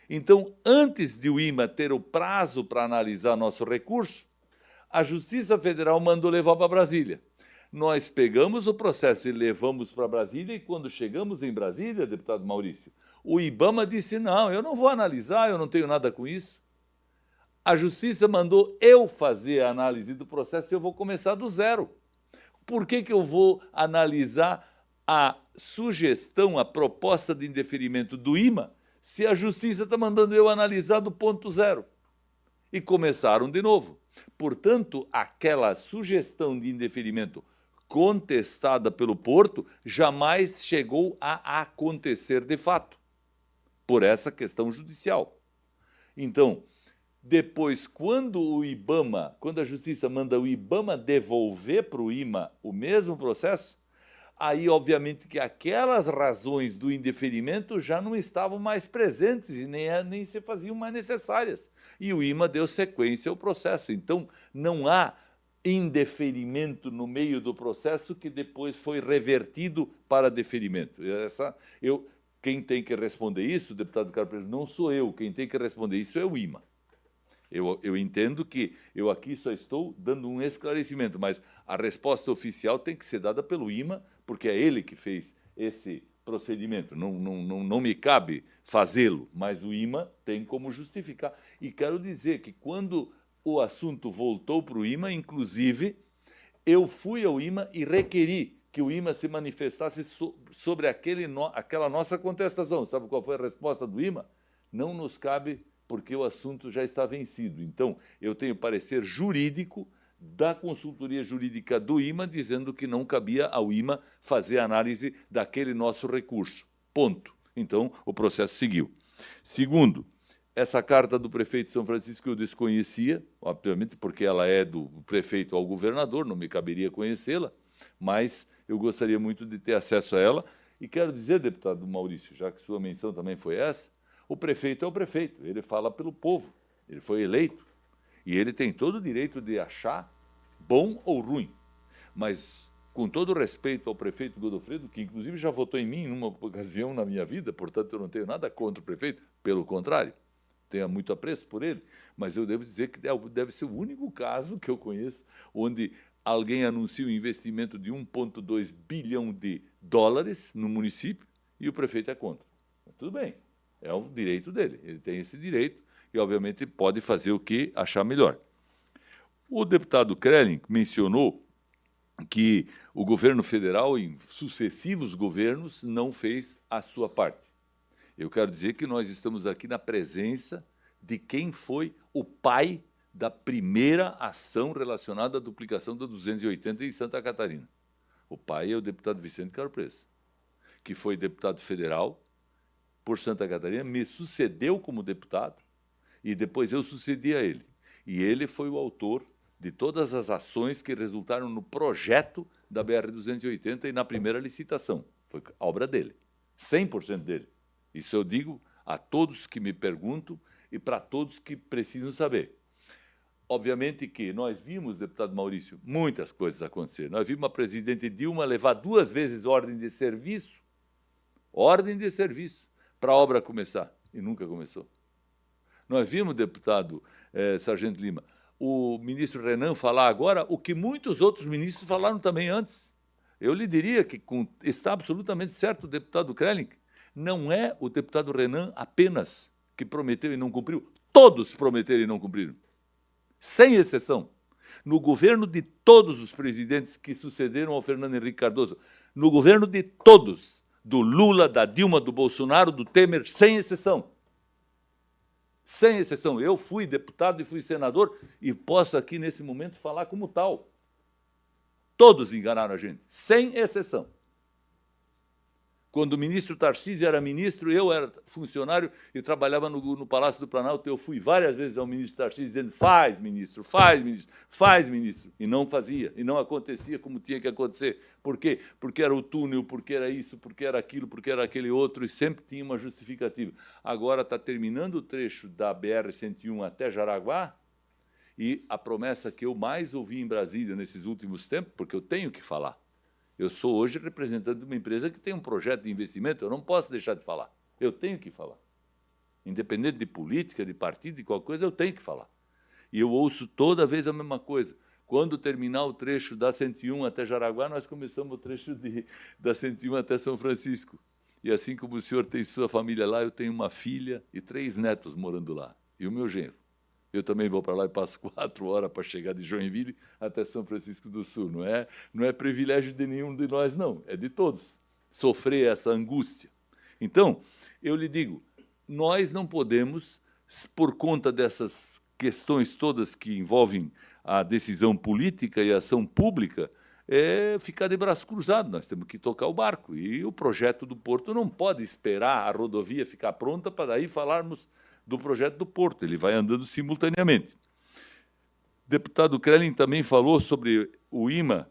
B: Então, antes de o IMA ter o prazo para analisar nosso recurso, a Justiça Federal mandou levar para Brasília. Nós pegamos o processo e levamos para Brasília, e quando chegamos em Brasília, deputado Maurício, o IBAMA disse, não, eu não vou analisar, eu não tenho nada com isso. A Justiça mandou eu fazer a análise do processo e eu vou começar do zero. Por que eu vou analisar a sugestão, a proposta de indeferimento do IMA, se a Justiça está mandando eu analisar do ponto zero? E começaram de novo. Portanto, aquela sugestão de indeferimento contestada pelo Porto jamais chegou a acontecer de fato, por essa questão judicial. Então, depois, quando a Justiça manda o IBAMA devolver para o IMA o mesmo processo, aí, obviamente, que aquelas razões do indeferimento já não estavam mais presentes e nem se faziam mais necessárias. E o IMA deu sequência ao processo. Então, não há indeferimento no meio do processo que depois foi revertido para deferimento. quem tem que responder isso, deputado Carlos Pereira, não sou eu. Quem tem que responder isso é o IMA. Eu entendo que eu aqui só estou dando um esclarecimento, mas a resposta oficial tem que ser dada pelo IMA, porque é ele que fez esse procedimento. Não me cabe fazê-lo, mas o IMA tem como justificar. E quero dizer que, quando o assunto voltou para o IMA, inclusive, eu fui ao IMA e requeri que o IMA se manifestasse sobre aquela nossa contestação. Sabe qual foi a resposta do IMA? Não nos cabe, porque o assunto já está vencido. Então, eu tenho parecer jurídico da consultoria jurídica do IMA, dizendo que não cabia ao IMA fazer análise daquele nosso recurso. Ponto. Então, o processo seguiu. Segundo, essa carta do prefeito de São Francisco eu desconhecia, obviamente, porque ela é do prefeito ao governador, não me caberia conhecê-la, mas eu gostaria muito de ter acesso a ela. E quero dizer, deputado Maurício, já que sua menção também foi essa, o prefeito é o prefeito, ele fala pelo povo, ele foi eleito, e ele tem todo o direito de achar bom ou ruim. Mas, com todo o respeito ao prefeito Godofredo, que inclusive já votou em mim numa ocasião na minha vida, portanto eu não tenho nada contra o prefeito, pelo contrário, tenho muito apreço por ele, mas eu devo dizer que deve ser o único caso que eu conheço onde alguém anuncia um investimento de 1,2 bilhão de dólares no município e o prefeito é contra. Mas tudo bem, é o direito dele, ele tem esse direito e, obviamente, pode fazer o que achar melhor. O deputado Krelling mencionou que o governo federal, em sucessivos governos, não fez a sua parte. Eu quero dizer que nós estamos aqui na presença de quem foi o pai da primeira ação relacionada à duplicação da 280 em Santa Catarina. O pai é o deputado Vicente Carlos Preço, que foi deputado federal por Santa Catarina, me sucedeu como deputado e depois eu sucedi a ele. E ele foi o autor de todas as ações que resultaram no projeto da BR-280 e na primeira licitação. Foi obra dele, 100% dele. Isso eu digo a todos que me perguntam e para todos que precisam saber. Obviamente que nós vimos, deputado Maurício, muitas coisas acontecer. Nós vimos a presidente Dilma levar 2 vezes ordem de serviço, para a obra começar, e nunca começou. Nós vimos, deputado Sargento Lima, o ministro Renan falar agora o que muitos outros ministros falaram também antes. Eu lhe diria que está absolutamente certo o deputado Krelling. Não é o deputado Renan apenas que prometeu e não cumpriu. Todos prometeram e não cumpriram. Sem exceção. No governo de todos os presidentes que sucederam ao Fernando Henrique Cardoso, no governo de todos, do Lula, da Dilma, do Bolsonaro, do Temer, sem exceção. Sem exceção. Eu fui deputado e fui senador e posso aqui, nesse momento, falar como tal. Todos enganaram a gente, sem exceção. Quando o ministro Tarcísio era ministro, eu era funcionário e trabalhava no Palácio do Planalto. Eu fui várias vezes ao ministro Tarcísio dizendo: faz, ministro, faz, ministro, faz, ministro. E não fazia, e não acontecia como tinha que acontecer. Por quê? Porque era o túnel, porque era isso, porque era aquilo, porque era aquele outro, e sempre tinha uma justificativa. Agora está terminando o trecho da BR-101 até Jaraguá, e a promessa que eu mais ouvi em Brasília nesses últimos tempos, porque eu tenho que falar. Eu sou hoje representante de uma empresa que tem um projeto de investimento, eu não posso deixar de falar. Eu tenho que falar. Independente de política, de partido, de qualquer coisa, eu tenho que falar. E eu ouço toda vez a mesma coisa. Quando terminar o trecho da 101 até Jaraguá, nós começamos o trecho da 101 até São Francisco. E assim como o senhor tem sua família lá, eu tenho uma filha e 3 netos morando lá. E o meu genro. Eu também vou para lá e passo 4 horas para chegar de Joinville até São Francisco do Sul. Não é privilégio de nenhum de nós, não. É de todos sofrer essa angústia. Então, eu lhe digo, nós não podemos, por conta dessas questões todas que envolvem a decisão política e a ação pública, ficar de braço cruzado. Nós temos que tocar o barco. E o projeto do Porto não pode esperar a rodovia ficar pronta para daí falarmos do projeto do Porto, ele vai andando simultaneamente. O deputado Krelling também falou sobre o IMA,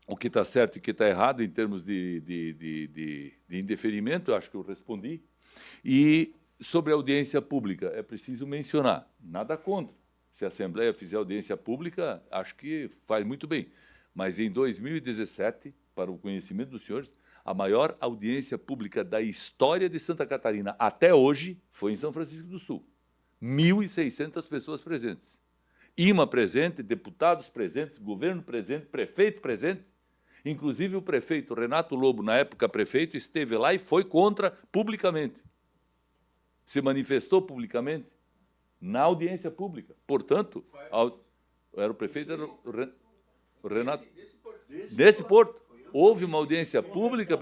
B: o que está certo e o que está errado em termos de indeferimento, eu acho que eu respondi, e sobre a audiência pública, é preciso mencionar, nada contra. Se a Assembleia fizer audiência pública, acho que faz muito bem. Mas em 2017, para o conhecimento dos senhores, A maior audiência pública da história de Santa Catarina até hoje foi em São Francisco do Sul. 1.600 pessoas presentes. IMA presente, deputados presentes, governo presente, prefeito presente. Inclusive o prefeito Renato Lobo, na época prefeito, esteve lá e foi contra publicamente. Se manifestou publicamente na audiência pública. Portanto, era o prefeito, era o Renato. Nesse porto. Houve uma audiência pública,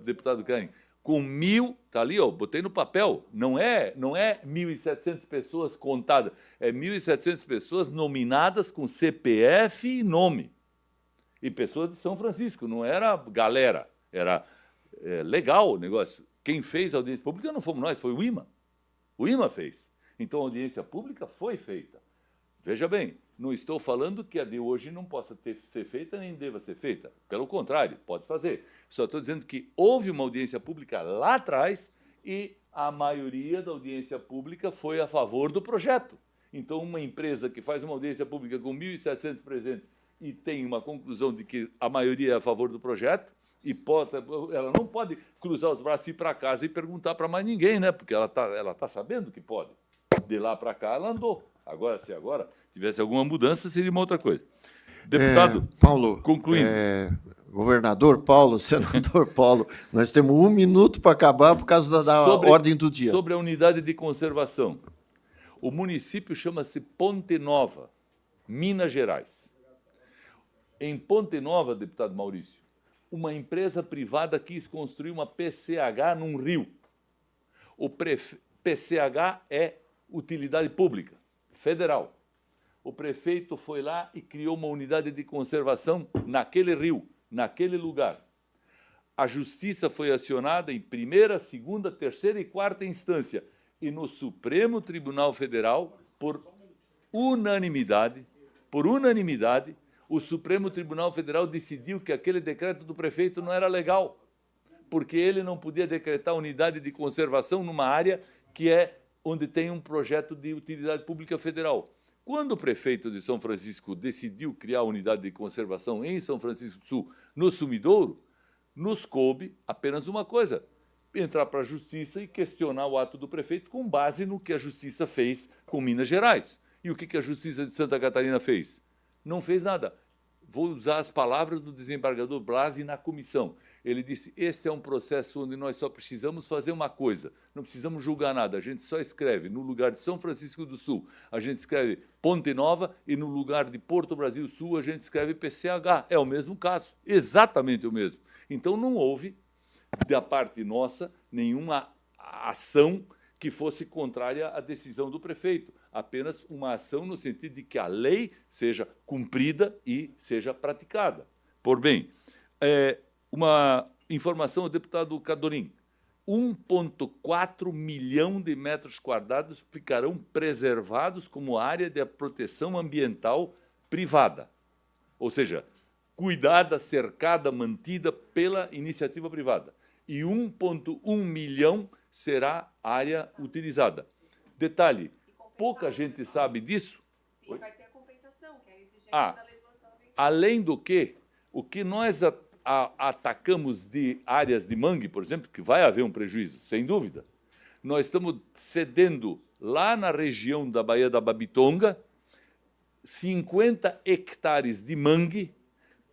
B: deputado Caim, com 1.000, está ali, ó, botei no papel, não é 1.700 pessoas contadas, é 1.700 pessoas nominadas com CPF e nome. E pessoas de São Francisco, não era galera, era legal o negócio. Quem fez a audiência pública não fomos nós, foi o IMA. O IMA fez. Então a audiência pública foi feita. Veja bem, não estou falando que a de hoje não possa ser feita nem deva ser feita. Pelo contrário, pode fazer. Só estou dizendo que houve uma audiência pública lá atrás e a maioria da audiência pública foi a favor do projeto. Então, uma empresa que faz uma audiência pública com 1.700 presentes e tem uma conclusão de que a maioria é a favor do projeto, ela não pode cruzar os braços e ir para casa e perguntar para mais ninguém, né? Porque ela tá sabendo que pode. De lá para cá, ela andou. Agora, se tivesse alguma mudança, seria uma outra coisa. Deputado,
A: Paulo,
B: concluindo.
A: Governador Paulo, senador Paulo, nós temos 1 minuto para acabar por causa da ordem do dia.
B: Sobre a unidade de conservação. O município chama-se Ponte Nova, Minas Gerais. Em Ponte Nova, deputado Maurício, uma empresa privada quis construir uma PCH num rio. O PCH é utilidade pública, federal. O prefeito foi lá e criou uma unidade de conservação naquele rio, naquele lugar. A justiça foi acionada em primeira, segunda, terceira e quarta instância. E no Supremo Tribunal Federal, por unanimidade, o Supremo Tribunal Federal decidiu que aquele decreto do prefeito não era legal, porque ele não podia decretar unidade de conservação numa área que é onde tem um projeto de utilidade pública federal. Quando o prefeito de São Francisco decidiu criar a unidade de conservação em São Francisco do Sul, no Sumidouro, nos coube apenas uma coisa: entrar para a Justiça e questionar o ato do prefeito com base no que a Justiça fez com Minas Gerais. E o que a Justiça de Santa Catarina fez? Não fez nada. Vou usar as palavras do desembargador Blasi na comissão. Ele disse: esse é um processo onde nós só precisamos fazer uma coisa, não precisamos julgar nada, a gente só escreve, no lugar de São Francisco do Sul, a gente escreve Ponte Nova, e no lugar de Porto Brasil Sul, a gente escreve PCH. É o mesmo caso, exatamente o mesmo. Então, não houve, da parte nossa, nenhuma ação que fosse contrária à decisão do prefeito, apenas uma ação no sentido de que a lei seja cumprida e seja praticada. Por bem, uma informação ao deputado Cadorim: 1,4 milhão de metros quadrados ficarão preservados como área de proteção ambiental privada, ou seja, cuidada, cercada, mantida pela iniciativa privada. E 1,1 milhão será área utilizada. Detalhe, pouca gente sabe disso.
G: E vai ter a compensação, que é a exigência da legislação.
B: Além do que, o que nós atacamos de áreas de mangue, por exemplo, que vai haver um prejuízo, sem dúvida, nós estamos cedendo lá na região da Baía da Babitonga 50 hectares de mangue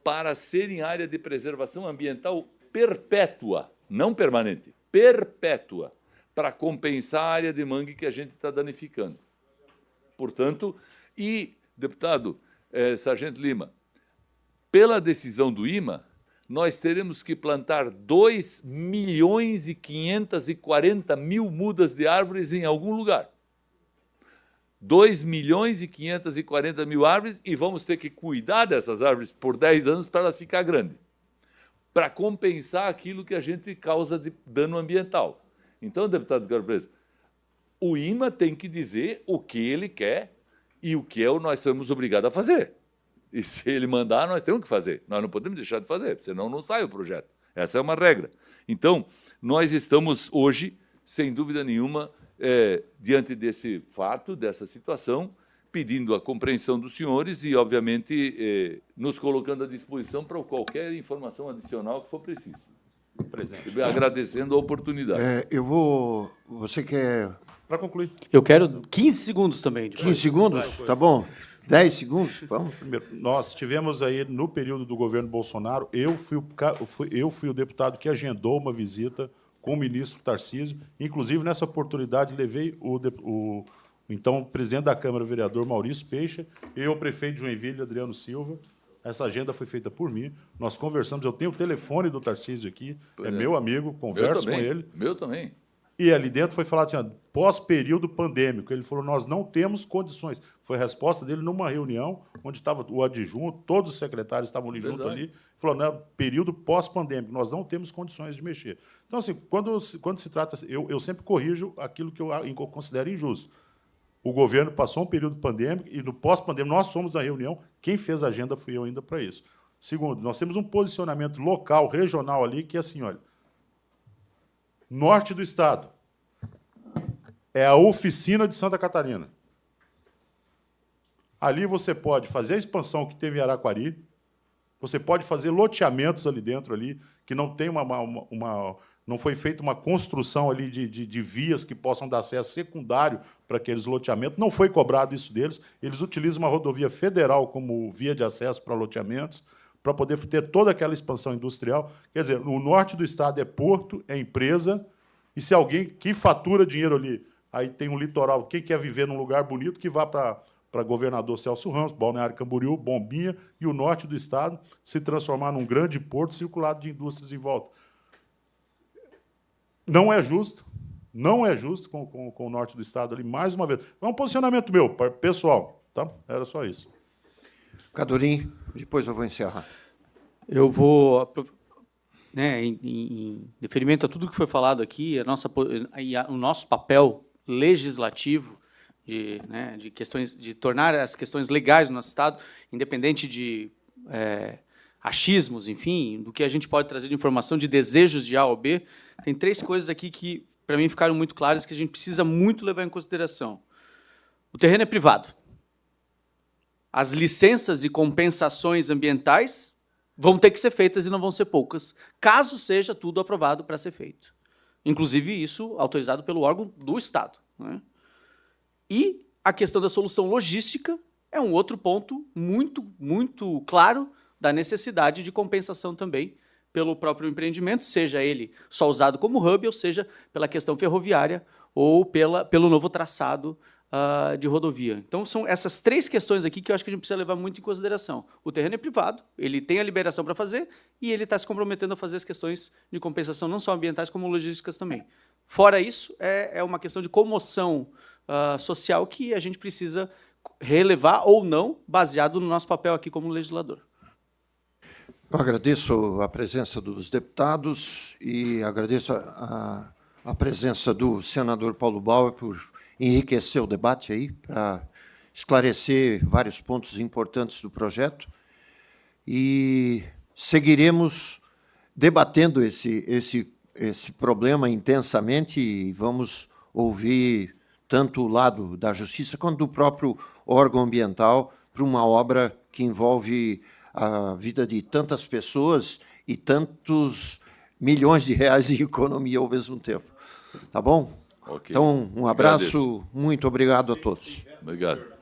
B: para serem área de preservação ambiental perpétua, não permanente, perpétua, para compensar a área de mangue que a gente está danificando. Portanto, deputado Sargento Lima, pela decisão do IMA, nós teremos que plantar 2.540.000 mudas de árvores em algum lugar. 2.540.000 árvores, e vamos ter que cuidar dessas árvores por 10 anos para ela ficar grande, para compensar aquilo que a gente causa de dano ambiental. Então, deputado Carlos Preso, o IMA tem que dizer o que ele quer e o que nós somos obrigados a fazer. E se ele mandar, nós temos que fazer. Nós não podemos deixar de fazer, senão não sai o projeto. Essa é uma regra. Então, nós estamos hoje, sem dúvida nenhuma, diante desse fato, dessa situação, pedindo a compreensão dos senhores e, obviamente, nos colocando à disposição para qualquer informação adicional que for preciso.
C: presente.
B: Agradecendo a oportunidade.
A: Você quer
C: Para concluir,
D: Eu quero 15 segundos também.
A: 15 segundos? Tá bom. 10 segundos? Vamos.
C: primeiro, nós tivemos aí, no período do governo Bolsonaro, eu fui o deputado que agendou uma visita com o ministro Tarcísio. Inclusive, nessa oportunidade, levei o então presidente da Câmara, o vereador Maurício Peixe, e o prefeito de Joinville, Adriano Silva. Essa agenda foi feita por mim. Nós conversamos, eu tenho o telefone do Tarcísio aqui, é meu amigo, converso com ele.
B: Meu também.
C: E ali dentro foi falado assim, ó, pós-período pandêmico. Ele falou, nós não temos condições. Foi a resposta dele numa reunião, onde estava o adjunto, todos os secretários estavam ali junto ali. Falou, não, período pós-pandêmico, nós não temos condições de mexer. Então, assim, quando se trata... Eu sempre corrijo aquilo que eu considero injusto. O governo passou um período pandêmico e no pós-pandêmico nós somos na reunião, quem fez a agenda fui eu ainda para isso. Segundo, nós temos um posicionamento local, regional ali, que é assim, olha, norte do estado é a oficina de Santa Catarina. Ali você pode fazer a expansão que teve em Araquari, você pode fazer loteamentos ali dentro, ali, que não tem não foi feita uma construção ali de vias que possam dar acesso secundário para aqueles loteamentos. Não foi cobrado isso deles. Eles utilizam uma rodovia federal como via de acesso para loteamentos, para poder ter toda aquela expansão industrial. Quer dizer, o norte do estado é porto, é empresa, e se alguém que fatura dinheiro ali, aí tem um litoral, quem quer viver num lugar bonito, que vá para Governador Celso Ramos, Balneário Camboriú, Bombinha, e o norte do estado se transformar num grande porto circulado de indústrias em volta. Não é justo com o norte do estado ali, mais uma vez. É um posicionamento meu, pessoal. Tá? Era só isso.
A: Cadorim, depois eu vou encerrar.
D: Eu vou, né, em deferimento a tudo que foi falado aqui, o nosso papel legislativo de questões, de tornar as questões legais no nosso Estado, independente de achismos, enfim, do que a gente pode trazer de informação, de desejos de A ou B, tem 3 coisas aqui que, para mim, ficaram muito claras, que a gente precisa muito levar em consideração. O terreno é privado. As licenças e compensações ambientais vão ter que ser feitas e não vão ser poucas, caso seja tudo aprovado para ser feito. Inclusive, isso autorizado pelo órgão do Estado, né? E a questão da solução logística é um outro ponto muito, muito claro da necessidade de compensação também pelo próprio empreendimento, seja ele só usado como hub, ou seja, pela questão ferroviária ou pelo novo traçado de rodovia. Então, são essas 3 questões aqui que eu acho que a gente precisa levar muito em consideração. O terreno é privado, ele tem a liberação para fazer e ele está se comprometendo a fazer as questões de compensação, não só ambientais, como logísticas também. Fora isso, é uma questão de comoção social que a gente precisa relevar ou não, baseado no nosso papel aqui como legislador.
A: Eu agradeço a presença dos deputados e agradeço a presença do senador Paulo Bauer por enriquecer o debate aí, para esclarecer vários pontos importantes do projeto. E seguiremos debatendo esse problema intensamente e vamos ouvir tanto o lado da justiça quanto do próprio órgão ambiental para uma obra que envolve a vida de tantas pessoas e tantos milhões de reais de economia ao mesmo tempo. Tá bom?
B: Okay.
A: Então, um abraço, muito obrigado a todos.
B: Obrigado.